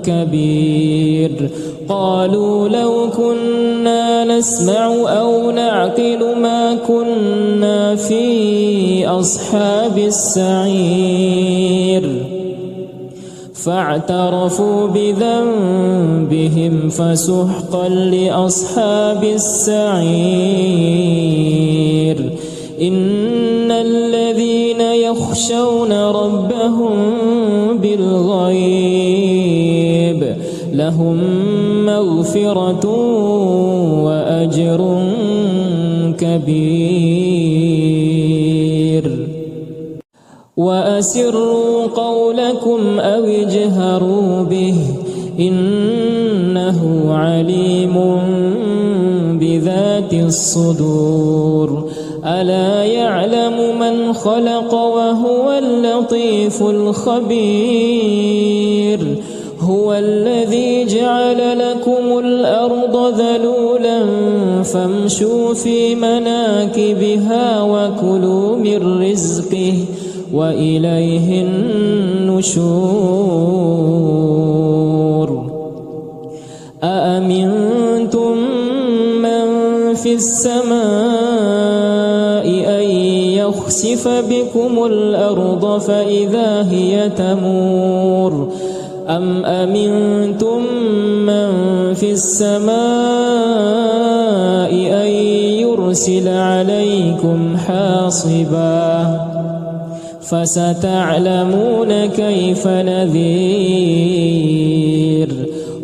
كبير قالوا لو كنا نسمع أو نعقل ما كنا في أصحاب السعير فاعترفوا بذنبهم فسحقا لأصحاب السعير إن الذين يخشون ربهم بالغيب لهم مغفرة وأجر كبير وأسروا قولكم أو اجهروا به إنه عليم بذات الصدور ألا يعلم من خلق وهو اللطيف الخبير هو الذي جعل لكم الأرض ذلولا فامشوا في مناكبها وكلوا من رزقه وإليه النشور أأمنتم من في السماء أن يخسف بكم الأرض فإذا هي تمور أم أمنتم من في السماء أن يرسل عليكم حاصبا فستعلمون كيف نذير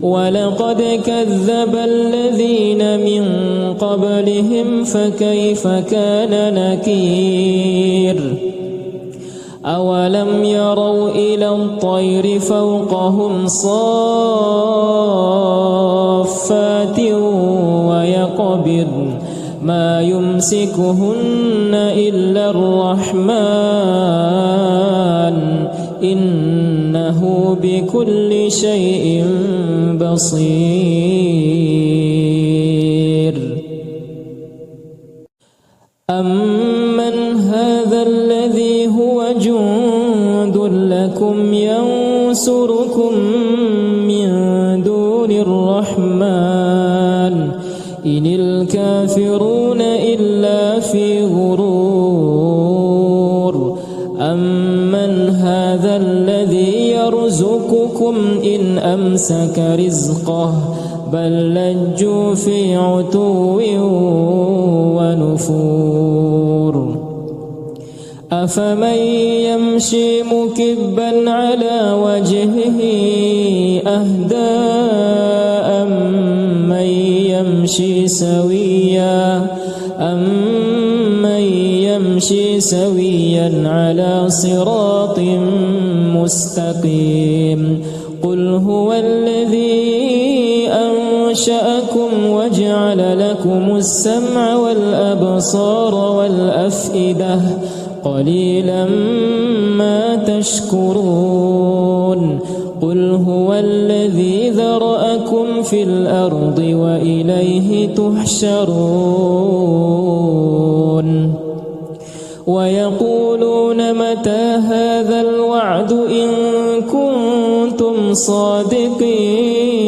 ولقد كذب الذين من قبلهم فكيف كان نكير أولم يروا إلى الطير فوقهم صافات ويقبضن ما يمسكهن إلا الرحمن إنه بكل شيء بصير أمن هذا الذي هو جند لكم ينصركم من دون الرحمن إن الكافرون إلا في غرور أمن هذا الذي يرزقكم إن أمسك رزقه بل لجوا في عتو ونفور أفمن يمشي مكبا على وجهه أهدى أمن يمشي سويا على صراط مستقيم قل هو الذي أنشأكم وجعل لكم السمع والأبصار والأفئدة قليلا ما تشكرون قل هو الذي ذرأكم في الأرض وإليه تحشرون ويقولون متى هذا الوعد إن كنتم صادقين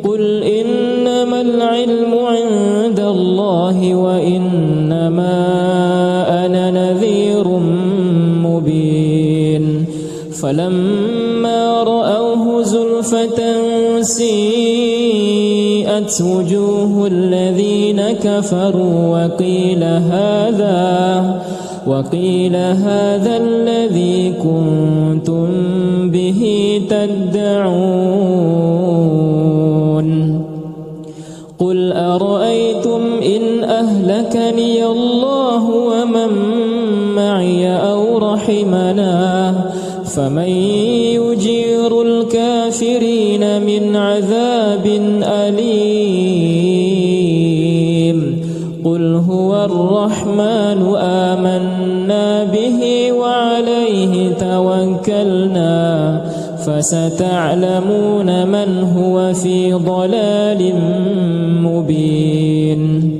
قل إنما العلم عند الله وإنما أنا نذير مبين فلما رأوه زلفة سيئت وجوه الذين كفروا وقيل هذا الذي كنتم به تدعون قل أرأيتم إن أهلكني الله ومن معي أو رحمنا فمن يجير الكافرين من عذاب أليم قل هو الرحمن آمنا به وعليه توكلنا فستعلمون من هو في ضلال مبين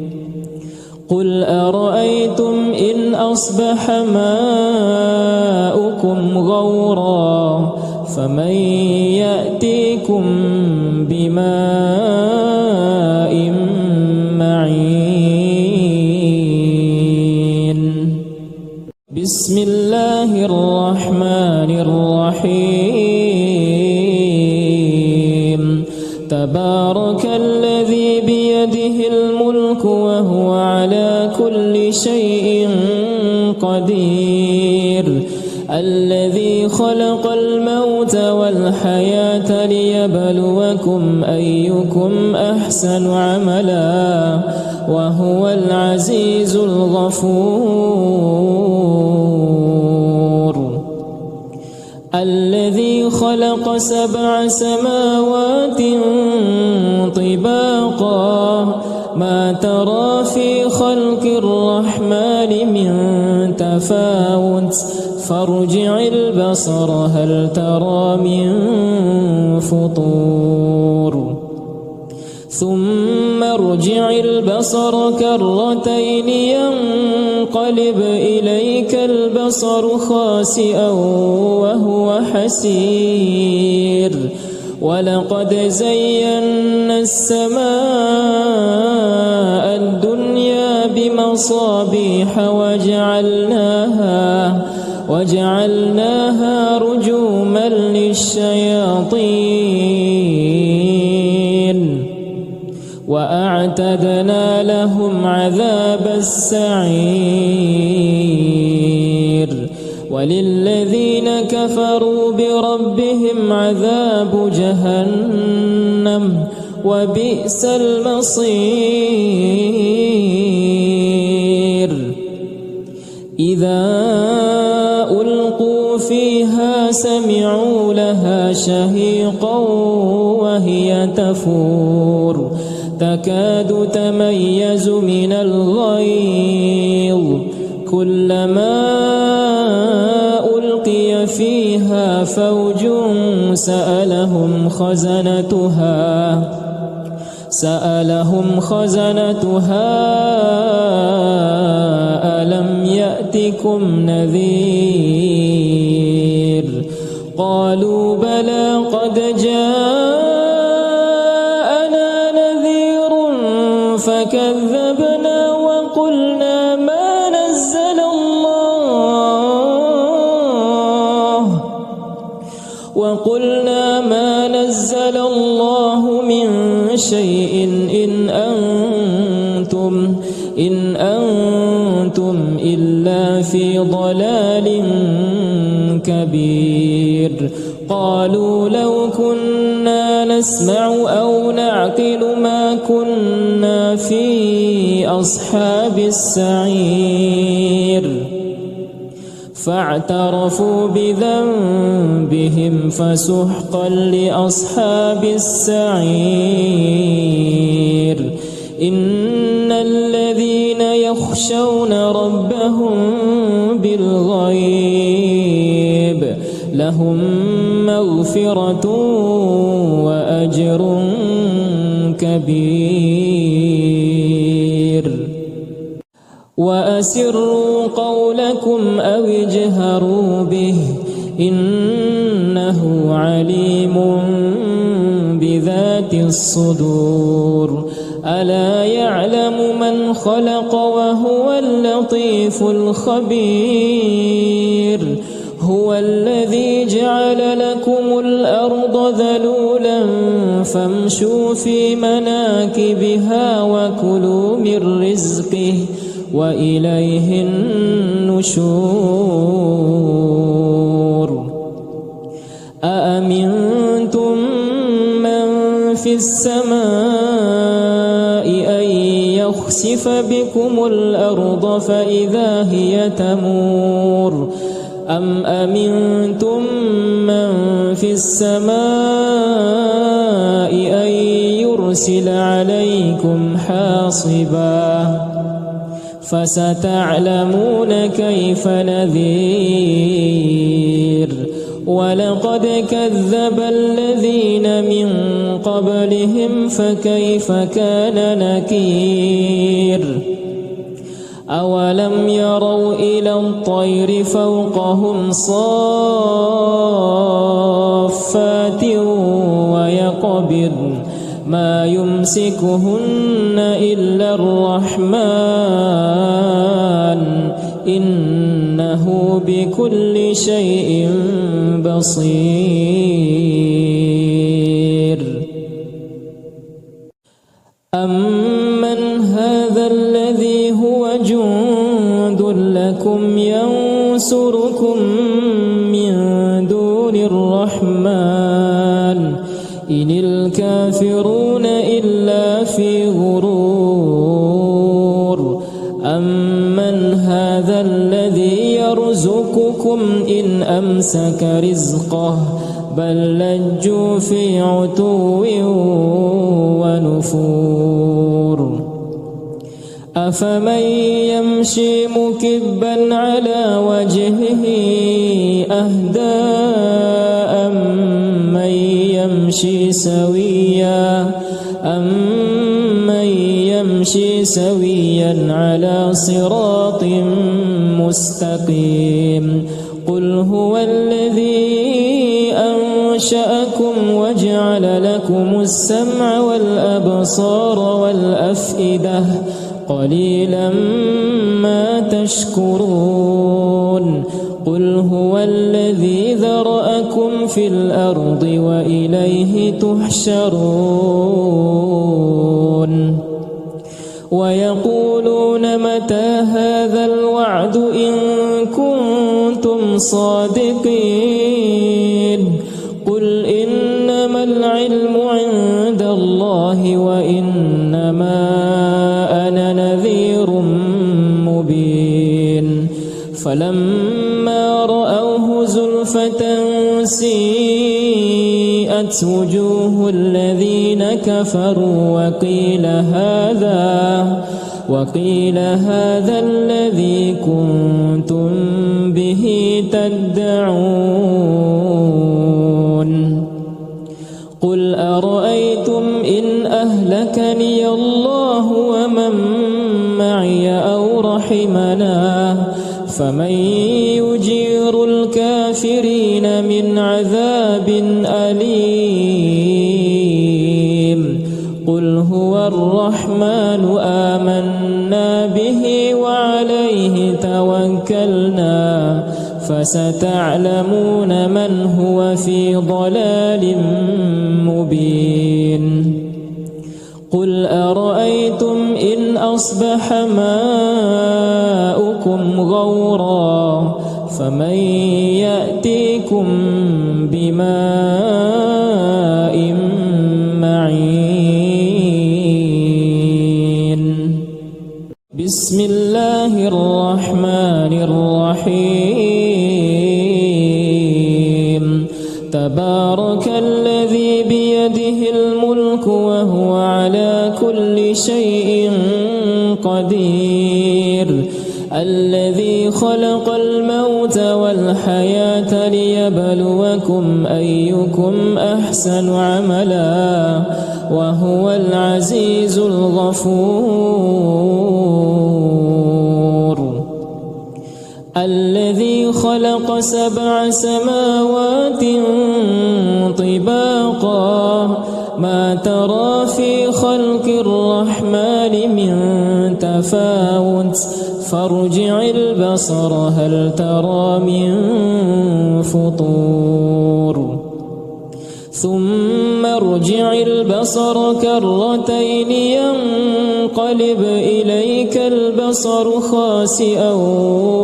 قل أرأيتم إن أصبح ماؤكم غورا فمن يأتيكم بماء معين بسم الله الرحمن الرحيم تبارك الذي بيده الملك وهو على كل شيء قدير الذي خلق الموت والحياة ليبلوكم أيكم أحسن عملا وهو العزيز الغفور الذي خلق 7 سماوات طباقا ما ترى في خلق الرحمن من تفاوت فارجع البصر هل ترى من فطور ثم ارجع البصر كرتين ينقلب إليك البصر خاسئا وهو حسير ولقد زينا السماء الدنيا بمصابيح وجعلناها رجوما للشياطين وأعتدنا لهم عذاب السعير وللذين كفروا بربهم عذاب جهنم وبئس المصير إذا ألقوا فيها سمعوا لها شهيقا وهي تفور تكاد تميز من الغيظ كلما ألقي فيها فوج سألهم خزنتها ألم يأتكم نذير قالوا بلى قد جاءنا نذير فكذبنا وقلنا ما نزل الله من شيء إن أنتم إلا في ضلال كبير قالوا لو كنا نسمع أو نعقل ما كنا في أصحاب السعير فاعترفوا بذنبهم فسحقا لأصحاب السعير إن الذين يخشون ربهم بالغيب لهم مغفرة وأجر كبير. وأسروا قولكم أو اجهروا به إنه عليم بذات الصدور. ألا يعلم من خلق وهو اللطيف الخبير. هو الذي جعل لكم الأرض ذلولا فامشوا في مناكبها وكلوا من رزقه وإليه النشور. أأمنتم من في السماء أن يخسف بكم الأرض فإذا هي تمور أم أمنتم من في السماء أن يرسل عليكم حاصبا فستعلمون كيف نذير. ولقد كذب الذين من قبلهم فكيف كان نكير. أولم يروا إلى الطير فوقهم صافات ويقبضن ما يمسكهن إلا الرحمن إنه بكل شيء بصير. أمن هذا الذي هو جند لكم ينصركم من دون الرحمن إن الكافرون إلا في غرور. أمن هذا الذي يرزقكم إن أمسك رزقه بل لجوا في عتو ونفور. أفمن يمشي مكبا على وجهه أهدى أمن يمشي سويا على صراط مستقيم. قل هو الذي أنشأكم وجعل لكم السمع والأبصار والأفئدة قليلا ما تشكرون. قل هو الذي ذرأكم في الأرض وإليه تحشرون. ويقولون متى هذا الوعد إن كنتم صادقين. قل إنما العلم عند الله وإنما أنا نذير مبين. فلما رأوه زلفة سيئت وجوه الذين كفروا وقيل هذا الذي كنتم به تدعون. قل أرأيتم إن أهلكني الله ومن معي أو رحمنا فمن يجير الكافرين من عذاب أليم. قل هو الرحمن آمنا به وعليه توكلنا فستعلمون من هو في ضلال مبين. قل أرأيتم إن أصبح ماؤكم غورا فمن يأتيكم بماء معين. بسم الله الرحمن الرحيم. تبارك الذي بيده الملك وهو على كل شيء قدير. الذي خلق الموت والحياة ليبلوكم أيكم أحسن عملا وهو العزيز الغفور. الذي خلق 7 سماوات طباقا ما ترى في خلق الرحمن من تفاوت فارجع البصر هل ترى من فطور ثم ارجع البصر كرتين ينقلب إليك البصر خاسئا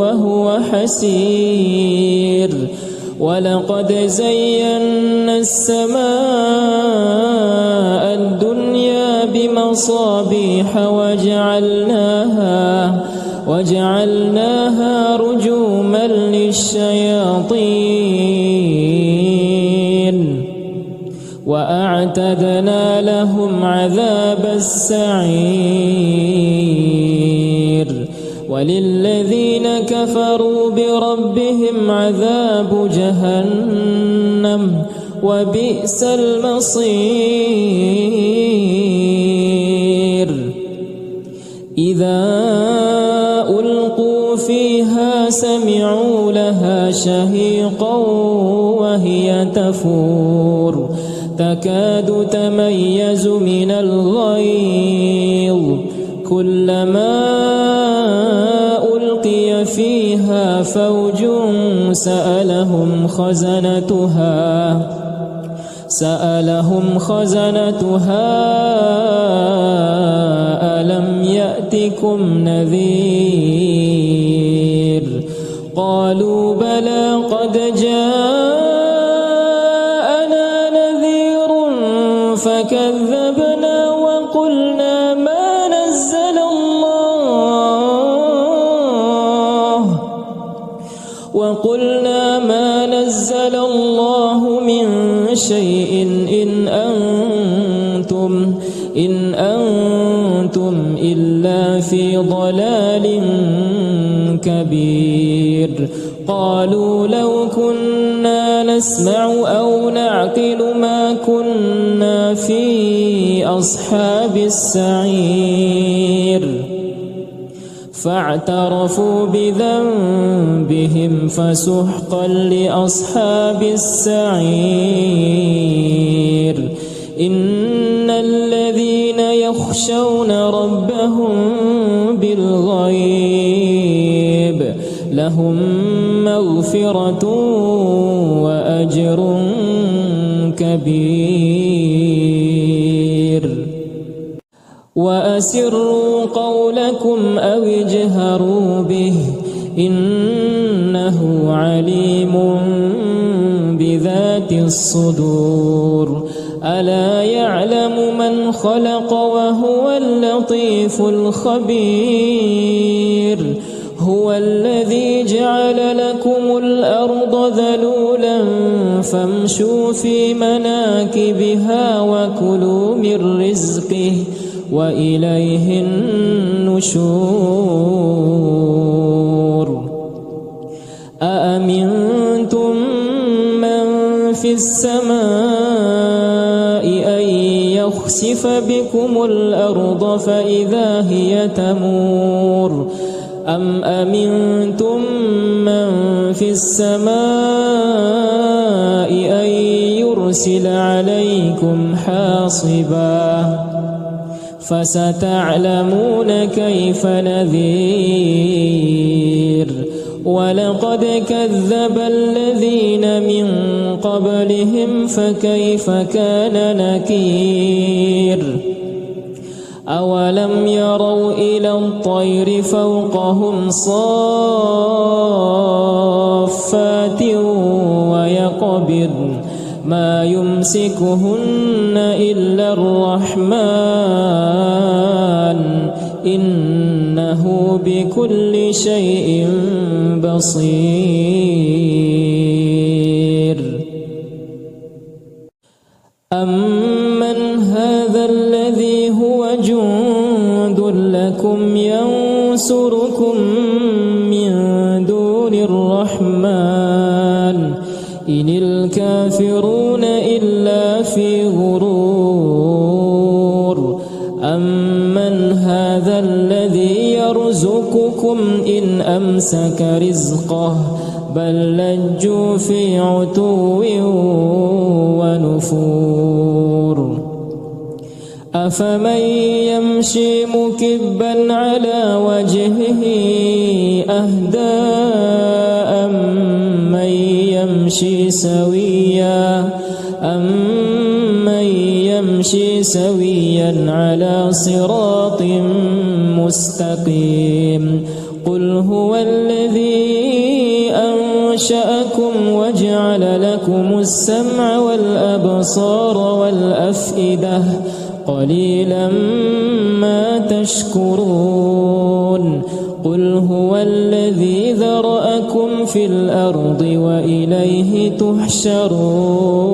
وهو حسير ولقد زينا السماء الدنيا بمصابيح وجعلناها رجوما للشياطين وأعتدنا لهم عذاب السعير وللذين كفروا بربهم عذاب جهنم وبئس المصير. إذا ألقوا فيها سمعوا لها شهيقا وهي تفور تكاد تميز من الغيظ كلما ألقي فيها فوج سألهم خزنتها ألم يأتكم نذير قالوا بلى قد جاءنا نذير فكذبنا وقلنا ما نزل الله من شيء إن أنتم إلا في ضلال كبير. قالوا لو كنا نسمع أو نعقل ما كنا في أصحاب السعير فاعترفوا بذنبهم فسحقا لأصحاب السعير. إن الذين يخشون ربهم بالغيب لهم مغفرة وأجر كبير. وأسروا قولكم أو اجهروا به إنه عليم بذات الصدور. ألا يعلم من خلق وهو اللطيف الخبير. هو الذي جعل لكم الأرض ذلولا فامشوا في مناكبها وكلوا من رزقه وإليه النشور. أأمنتم من في السماء أن يخسف بكم الأرض فإذا هي تمور أم أمنتم من في السماء أن يرسل عليكم حاصبا فستعلمون كيف نذير. ولقد كذب الذين من قبلهم فكيف كان نكير. أولم يروا إلى الطير فوقهم صافات ويقبضن ما يمسكهن إلا الرحمن إنه بكل شيء بصير. أمن هذا الذي هو جند لكم ينصركم الرحمن إن الكافرون إلا في غرور أمن هذا الذي يرزقكم إن أمسك رزقه بل لجوا في عتو ونفور أفمن يمشي مكبا على وجهه أهدى أمن يمشي سويا على صراط مستقيم قل هو الذي أنشأكم وجعل لكم السمع والأبصار والأفئدة قليلا ما تشكرون قل هو الذي ذرأكم في الأرض وإليه تحشرون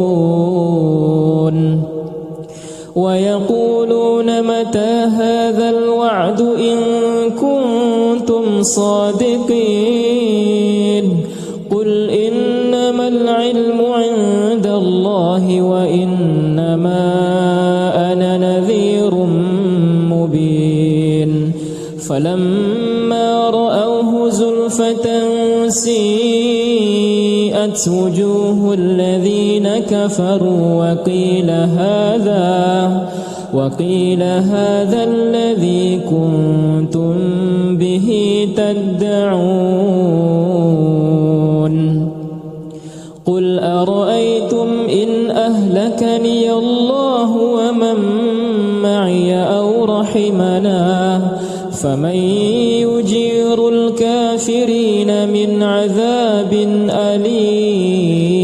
ويقولون متى هذا الوعد إن كنتم صادقين قل إنما العلم عند الله وإنما أنا نذير مبين فلما رأوه زلفة سيئت وجوه الذين كفروا وقيل هذا الذي كنتم به تدعون قل أرأيتم إن أهلكني الله ومن معي أو رحمنا فمن يجير الكافرين من عذاب أليم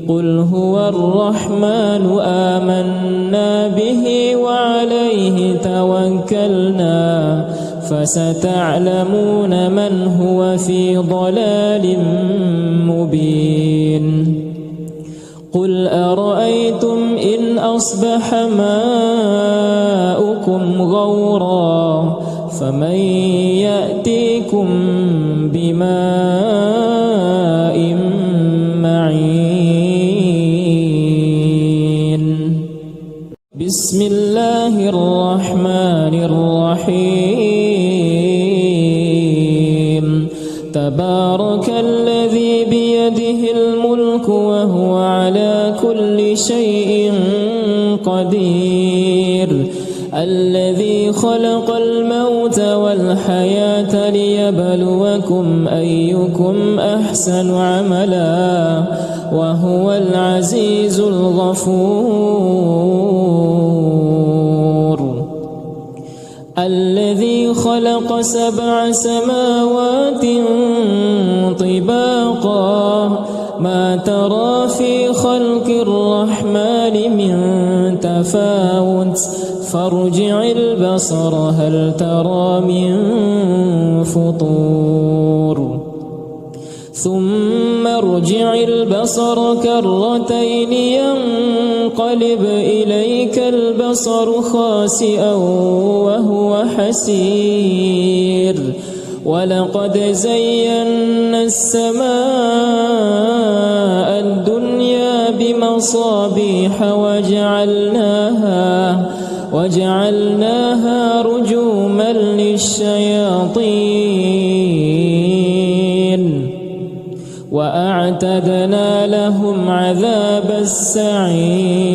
قل هو الرحمن آمنا به وعليه توكلنا فستعلمون من هو في ضلال مبين قل أرأيتم إن أصبح ماؤكم غورا فمن يأتيكم بماء معين بسم الله الرحمن الرحيم تبارك الذي بيده الملك وهو على كل شيء قدير الذي خلق الموت والحياة ليبلوكم أيكم أحسن عملا وهو العزيز الغفور الذي خلق 7 سماوات طباقا ما ترى في خلق الرحمن من تفاوت فارجع البصر هل ترى من فطور ثم ارجع البصر كرتين ينقلب إليك البصر خاسئا وهو حسير ولقد زينا السماء الدنيا بمصابيح وجعلناها رجوما للشياطين وأعتدنا لهم عذاب السعير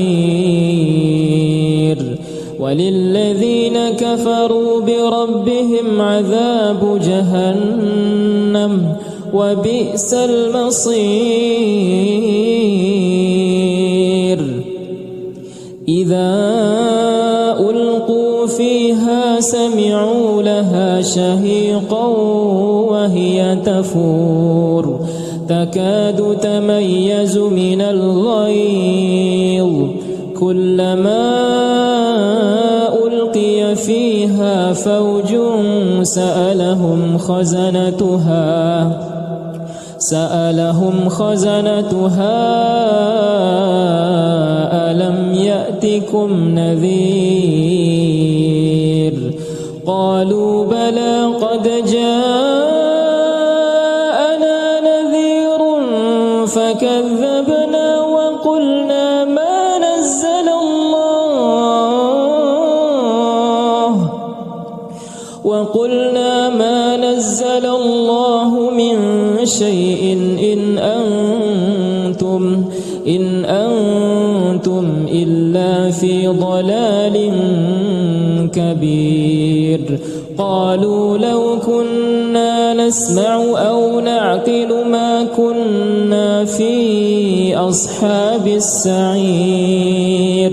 وللذين كفروا بربهم عذاب جهنم وبئس المصير إذا ألقوا فيها سمعوا لها شهيقا وهي تفور تكاد تميز من الغيظ كلما ألقي فيها فوج سألهم خزنتها ألم يأتكم نذير قالوا بلى قد جاءنا وقلنا ما نزل الله من شيء إن أنتم إلا في ضلال كبير. قالوا لو كنا نسمع أو نعقل ما كنا في أصحاب السعير.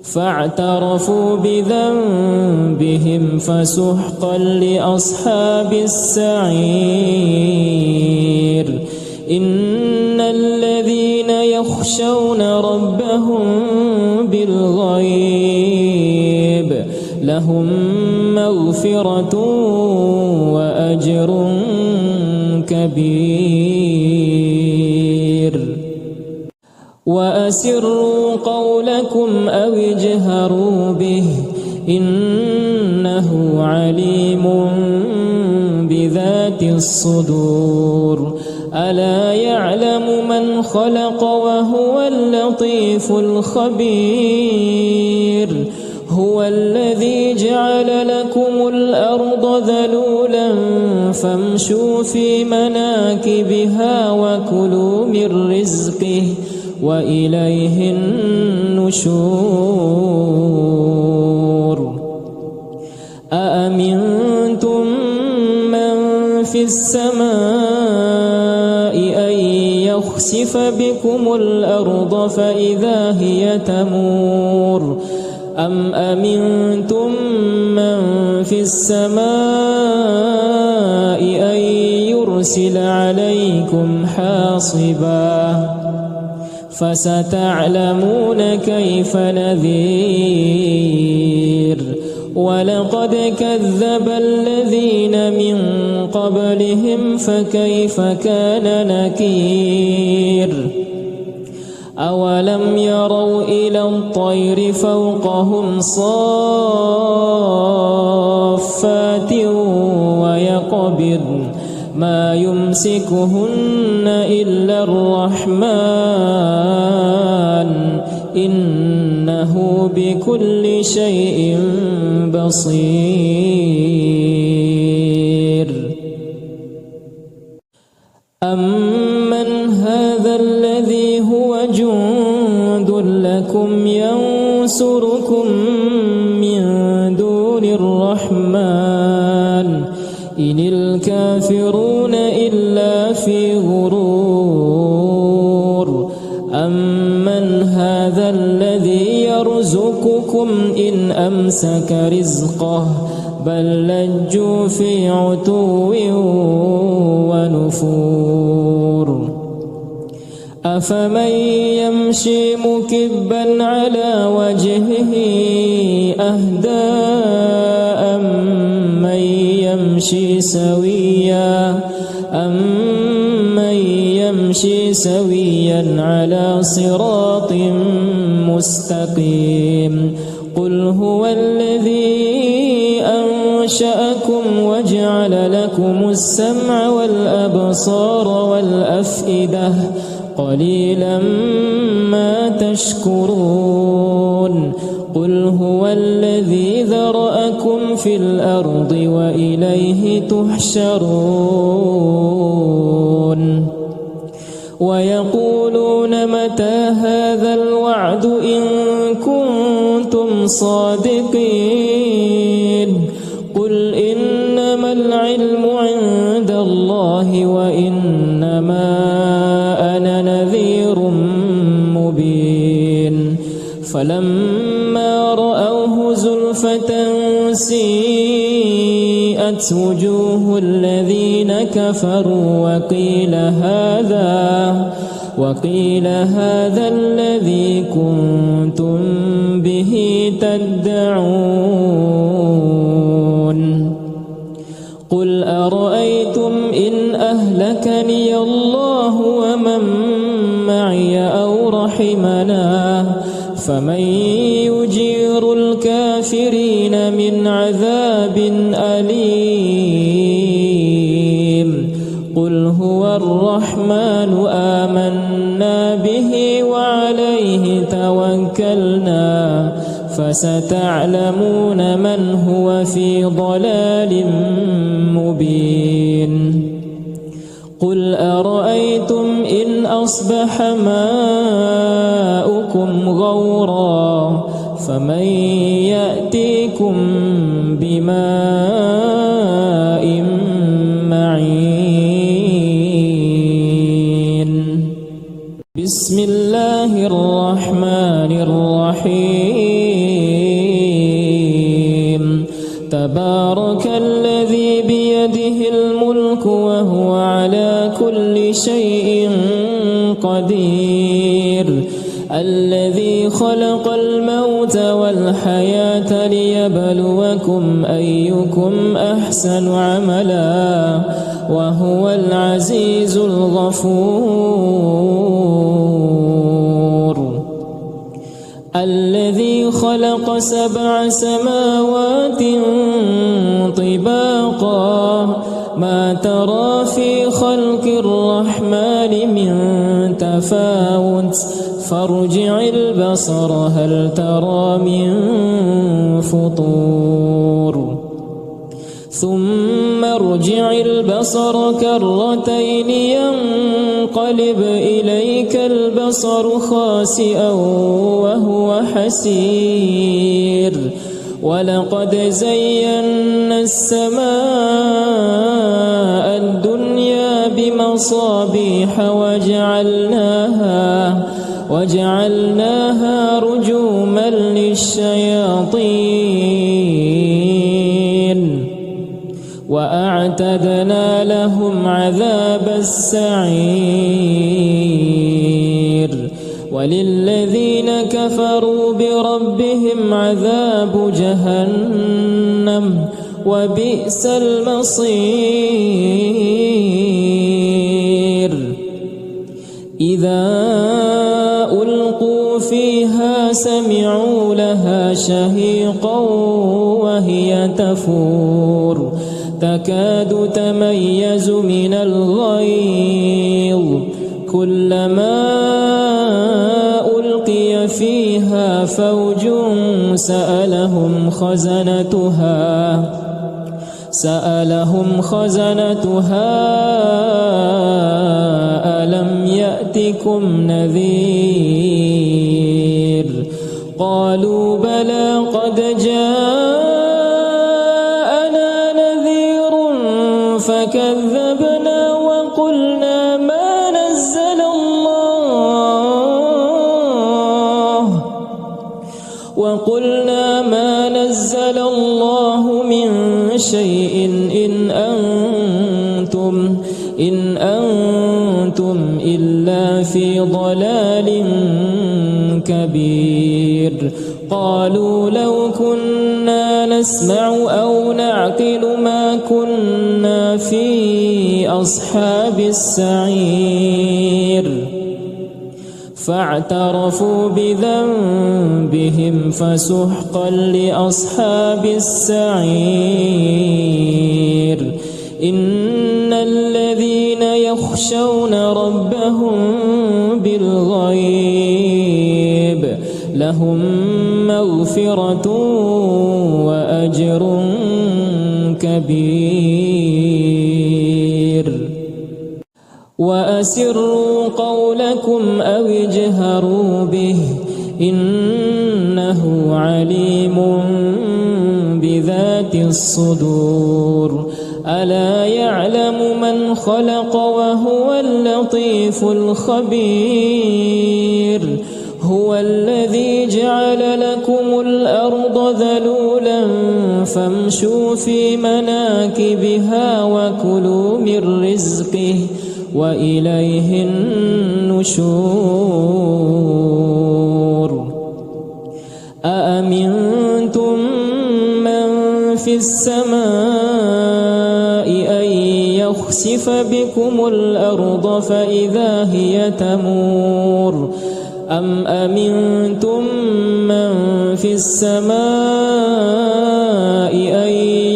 فاعترفوا بذنبهم فسحقا لأصحاب السعير. إن الذين يخشون ربهم بالغيب لهم مغفرة وأجر كبير. وأسروا قولكم أو اجهروا به إنه عليم بذات الصدور. ألا يعلم من خلق وهو اللطيف الخبير. هو الذي جعل لكم الأرض ذلولا فامشوا في مناكبها وكلوا من رزقه وإليه النشور. أأمنتم من في السماء أن يخسف بكم الأرض فإذا هي تمور أم أمنتم من في السماء أن يرسل عليكم حاصبا فستعلمون كيف نذير. ولقد كذب الذين من قبلهم فكيف كان نكير. أولم يروا إلى الطير فوقهم صافات ويقبضن ما يمسكهن إلا الرحمن إنه بكل شيء بصير. أمن هذا الذي هو جند لكم ينصركم من دون الرحمن إن الكافرون إلا في غرور. أمن هذا الذي يرزقكم إن أمسك رزقه بل لجوا في عتو ونفور. أفمن يمشي مكبا على وجهه أهدى أمن يمشي سويا على صراط مستقيم. قل هو الذي أنشأكم وجعل لكم السمع والأبصار والأفئدة قليلا ما تشكرون. قل هو الذي ذرأكم في الأرض وإليه تحشرون. ويقولون متى هذا الوعد إن كنتم صادقين. قل إنما العلم عند الله وإنما أنا نذير مبين. فلما رأوه زلفة سيئت وجوه الذين كفروا وقيل هذا الذي كنتم به تدعون. قل أرأيتم إن أهلكني الله ومن معي أو رحمنا فمن يجير الكافرين من عذاب أليم. قل هو الرحمن آمنا آمنا به وعليه توكلنا فستعلمون من هو في ضلال مبين قل أرأيتم إن أصبح ماؤكم غورا فمن يأتيكم بماء معين بسم الله الرحمن الرحيم تبارك الذي بيده الملك وهو على كل شيء قدير الذي خلق الموت والحياة ليبلوكم أيكم أحسن عملا وهو العزيز الغفور الذي خلق 7 سماوات طباقا ما ترى في خلق الرحمن من تفاوت فارجع البصر هل ترى من فطور ثم ارجع البصر كرتين ينقلب إليك البصر خاسئا وهو حسير ولقد زينا السماء الدنيا بمصابيح وجعلناها رجوما للشياطين وأعتدنا لهم عذاب السعير وللذين كفروا بربهم عذاب جهنم وبئس المصير إذا ألقوا فيها سمعوا لها شهيقا وهي تفور تكاد تميز من الغيظ كلما ألقي فيها فوج سألهم خزنتها ألم يأتكم نذير قالوا بلى قد جاءنا نذير فكذبنا وقلنا ما نزل الله من شيء إن أنتم إلا في ضلال كبير قالوا لو كنا نسمع أو نعقل ما كنا في أصحاب السعير فاعترفوا بذنبهم فسحقا لأصحاب السعير إن الذين يخشون ربهم بالغيب لهم مغفرة وأجر كبير وأسروا قولكم أو اجهروا به إنه عليم بذات الصدور ألا يعلم من خلق وهو اللطيف الخبير هو الذي جعل لكم الأرض ذلولا فامشوا في مناكبها وكلوا من رزقه وإليه النشور أأمنتم من في السماء أن يخسف بكم الأرض فإذا هي تمور أم أمنتم من في السماء أن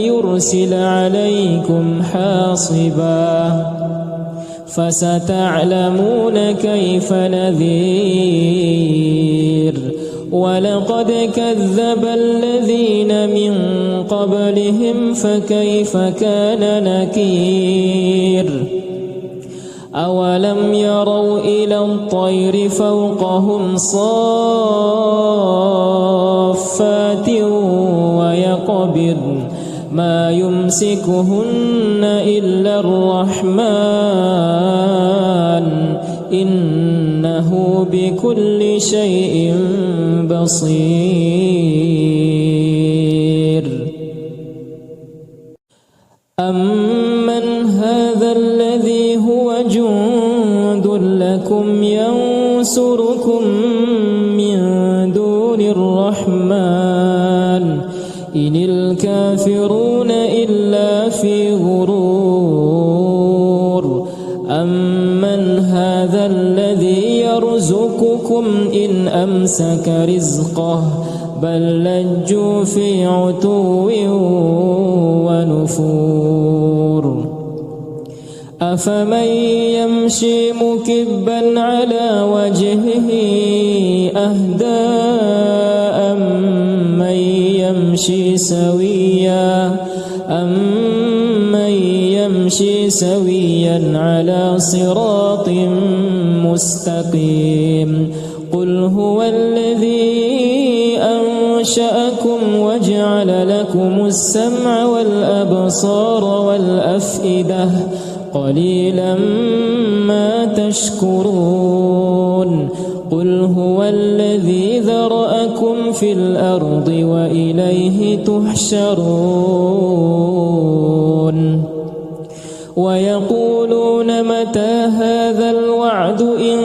يرسل عليكم حاصبا فستعلمون كيف نذير ولقد كذب الذين من قبلهم فكيف كان نكير أولم يروا إلى الطير فوقهم صافات ويقبضن ما يمسكهن إلا الرحمن إنه بكل شيء بصير أمن هذا الذي هو جند لكم ينصركم من دون الرحمن إن الكافرون إلا في غرور أمن هذا الذي يرزقكم إن أمسك رزقه بل لجوا في عتو ونفور أفمن يمشي مكبا على وجهه أهدى أمن يمشي سويا على صراط مستقيم قل هو الذي أنشأكم وجعل لكم السمع والأبصار والأفئدة قليلا ما تشكرون قل هو الذي ذرأكم في الأرض وإليه تحشرون ويقولون متى هذا الوعد إن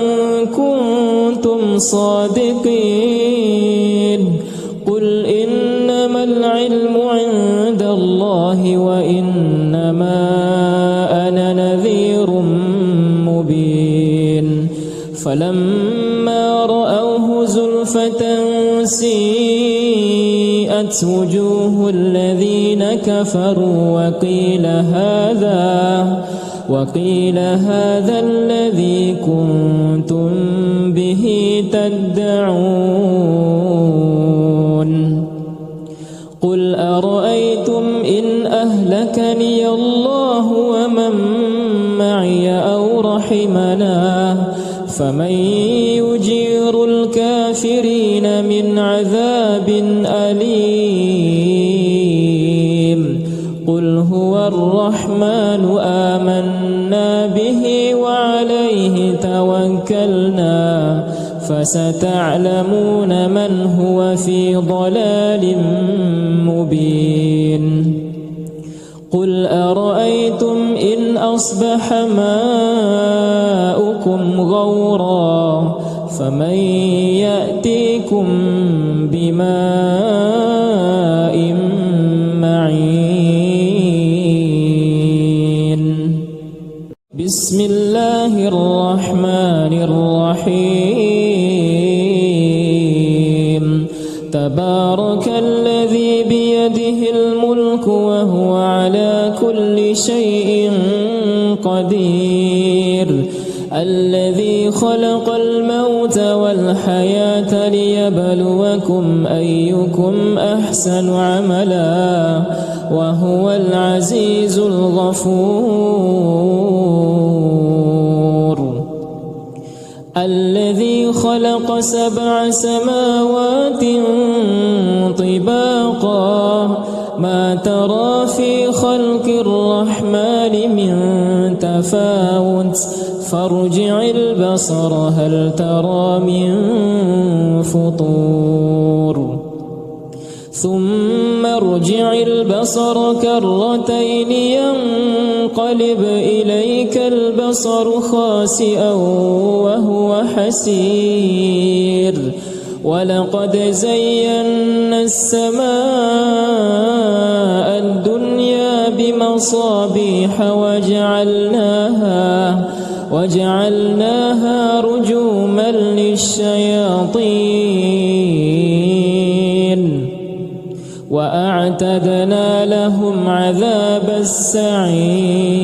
كنتم صادقين قل إنما العلم عند الله وإنما أنا نذير مبين فلما رأوه زلفة سيئت وجوه الذين كفروا وقيل هذا الذي كنتم به تدعون قل أرأيتم إن أهلكني الله ومن معي أو رحمنا فمن يجير الكافرين من عذاب أليم قل هو الرحمن آمنا به وعليه توكلنا فستعلمون من هو في ضلال مبين قل أرأيتم إن أصبح ماؤكم غورا فمن يأتيكم بماء معين بسم الله الرحمن الرحيم تبارك الذي بيده الملك وهو على كل شيء قدير الذي خلق الموت والحياة ليبلوكم أيكم أحسن عملا وهو العزيز الغفور الذي خلق 7 سماوات طباقا ما ترى في خلق الرحمن من تفاوت فارجع البصر هل ترى من فطور ثم ارجع البصر كرتين ينقلب إليك البصر خاسئا وهو حسير ولقد زينا السماء الدنيا بمصابيح وجعلناها رجوما للشياطين وأعتدنا لهم عذاب السعير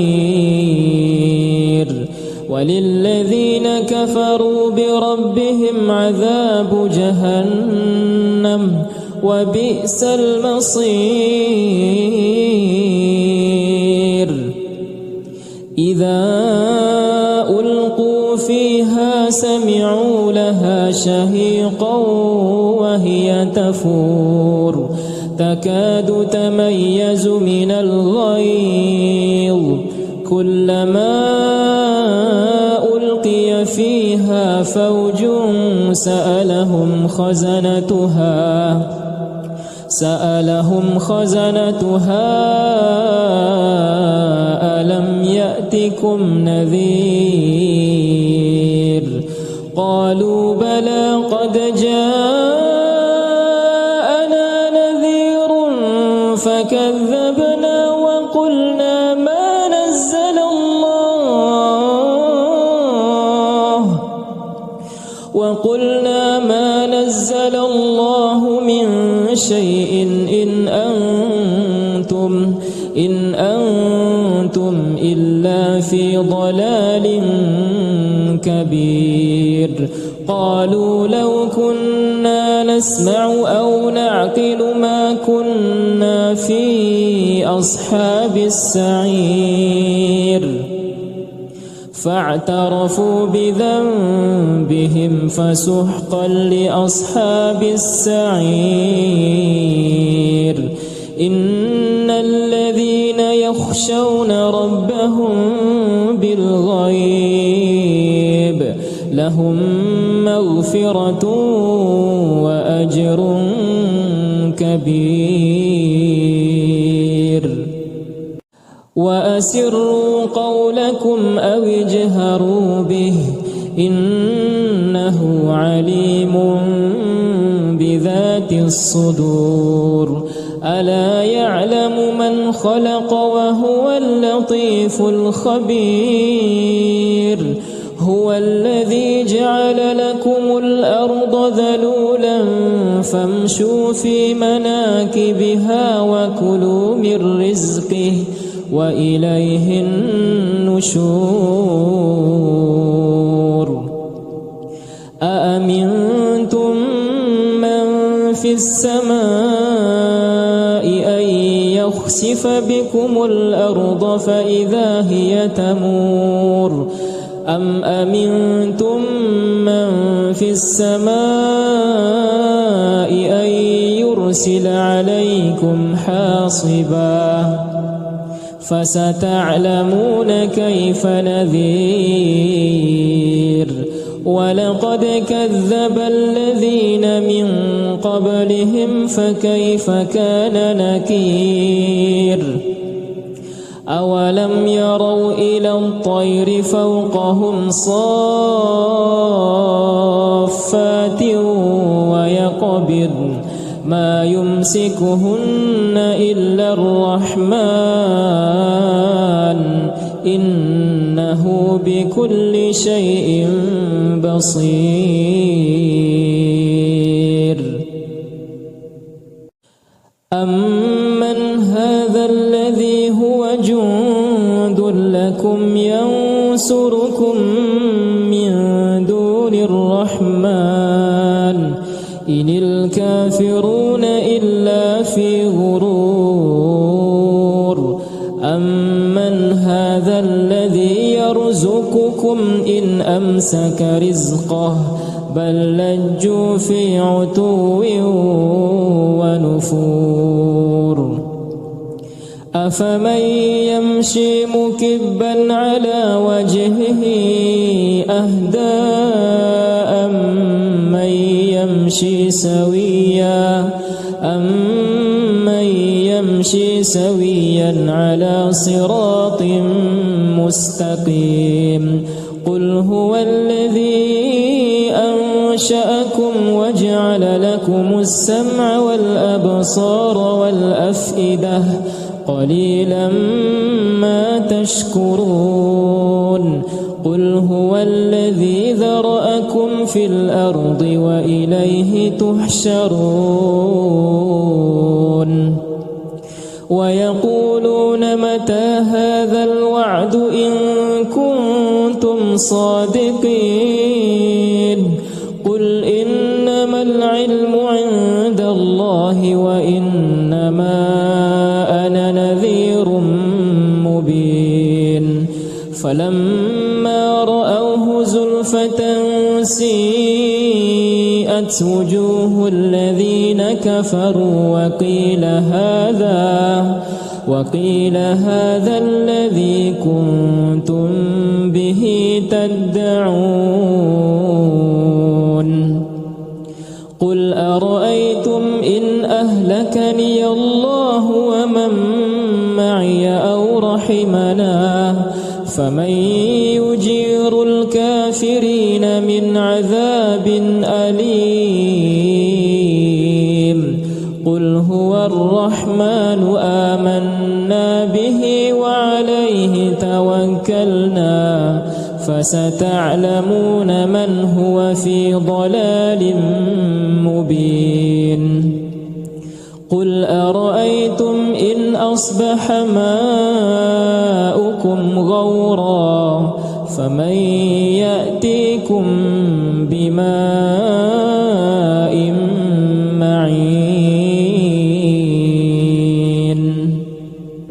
وللذين كفروا بربهم عذاب جهنم وبئس المصير إذا ألقوا فيها سمعوا لها شهيقا وهي تفور تكاد تميز من الغيظ كلما ألقي فيها فوج سألهم خزنتها ألم يأتكم نذير قالوا بلى قد جاءنا نذير فكذبنا وقلنا ما نزل الله من شيء إن أنتم إلا في ضلال كبير قالوا لو كنا نسمع أو نعقل ما كنا في أصحاب السعير فاعترفوا بذنبهم فسحقا لأصحاب السعير إن الذين يخشون ربهم بالغيب لهم مغفرة وأجر كبير وأسروا قولكم أو اجهروا به إنه عليم بذات الصدور ألا يعلم من خلق وهو اللطيف الخبير هو الذي جعل لكم الأرض ذلولا فامشوا في مناكبها وكلوا من رزقه وإليه النشور أأمنتم من في السماء أن يخسف بكم الأرض فإذا هي تمور أم أمنتم من في السماء أن يرسل عليكم حاصبا فستعلمون كيف نذير ولقد كذب الذين من قبلهم فكيف كان نكير أولم يروا إلى الطير فوقهم صافات ويقبضن ما يمسكهن إلا الرحمن إنه بكل شيء بصير أمن هذا الذي هو جند لكم ينصركم من دون الرحمن إن الكافرون إلا في غرور أمن هذا الذي يرزقكم إن أمسك رزقه بل لجوا في عتو ونفور أفمن يمشي مكبا على وجهه أهدى أمن يمشي سويا على صراط مستقيم قل هو الذي أنشأكم وجعل لكم السمع والأبصار والأفئدة قليلا ما تشكرون قل هو الذي ذرأكم في الأرض وإليه تحشرون ويقولون متى هذا الوعد إن كنتم صادقين قل إنما العلم عند الله وإنما أنا نذير مبين فلما رأوه زلفة سيئت وجوه الذين كفروا وقيل هذا الذي كنتم به تدعون قل أرأيتم إن أهلكني الله ومن معي أو رحمنا فمن يجير الكافرين من عذاب أليم قل هو الرحمن آمنا به وعليه توكلنا فستعلمون من هو في ضلال مبين قل أرأيتم إن أصبح ماؤكم غورا فمن يأتيكم بماء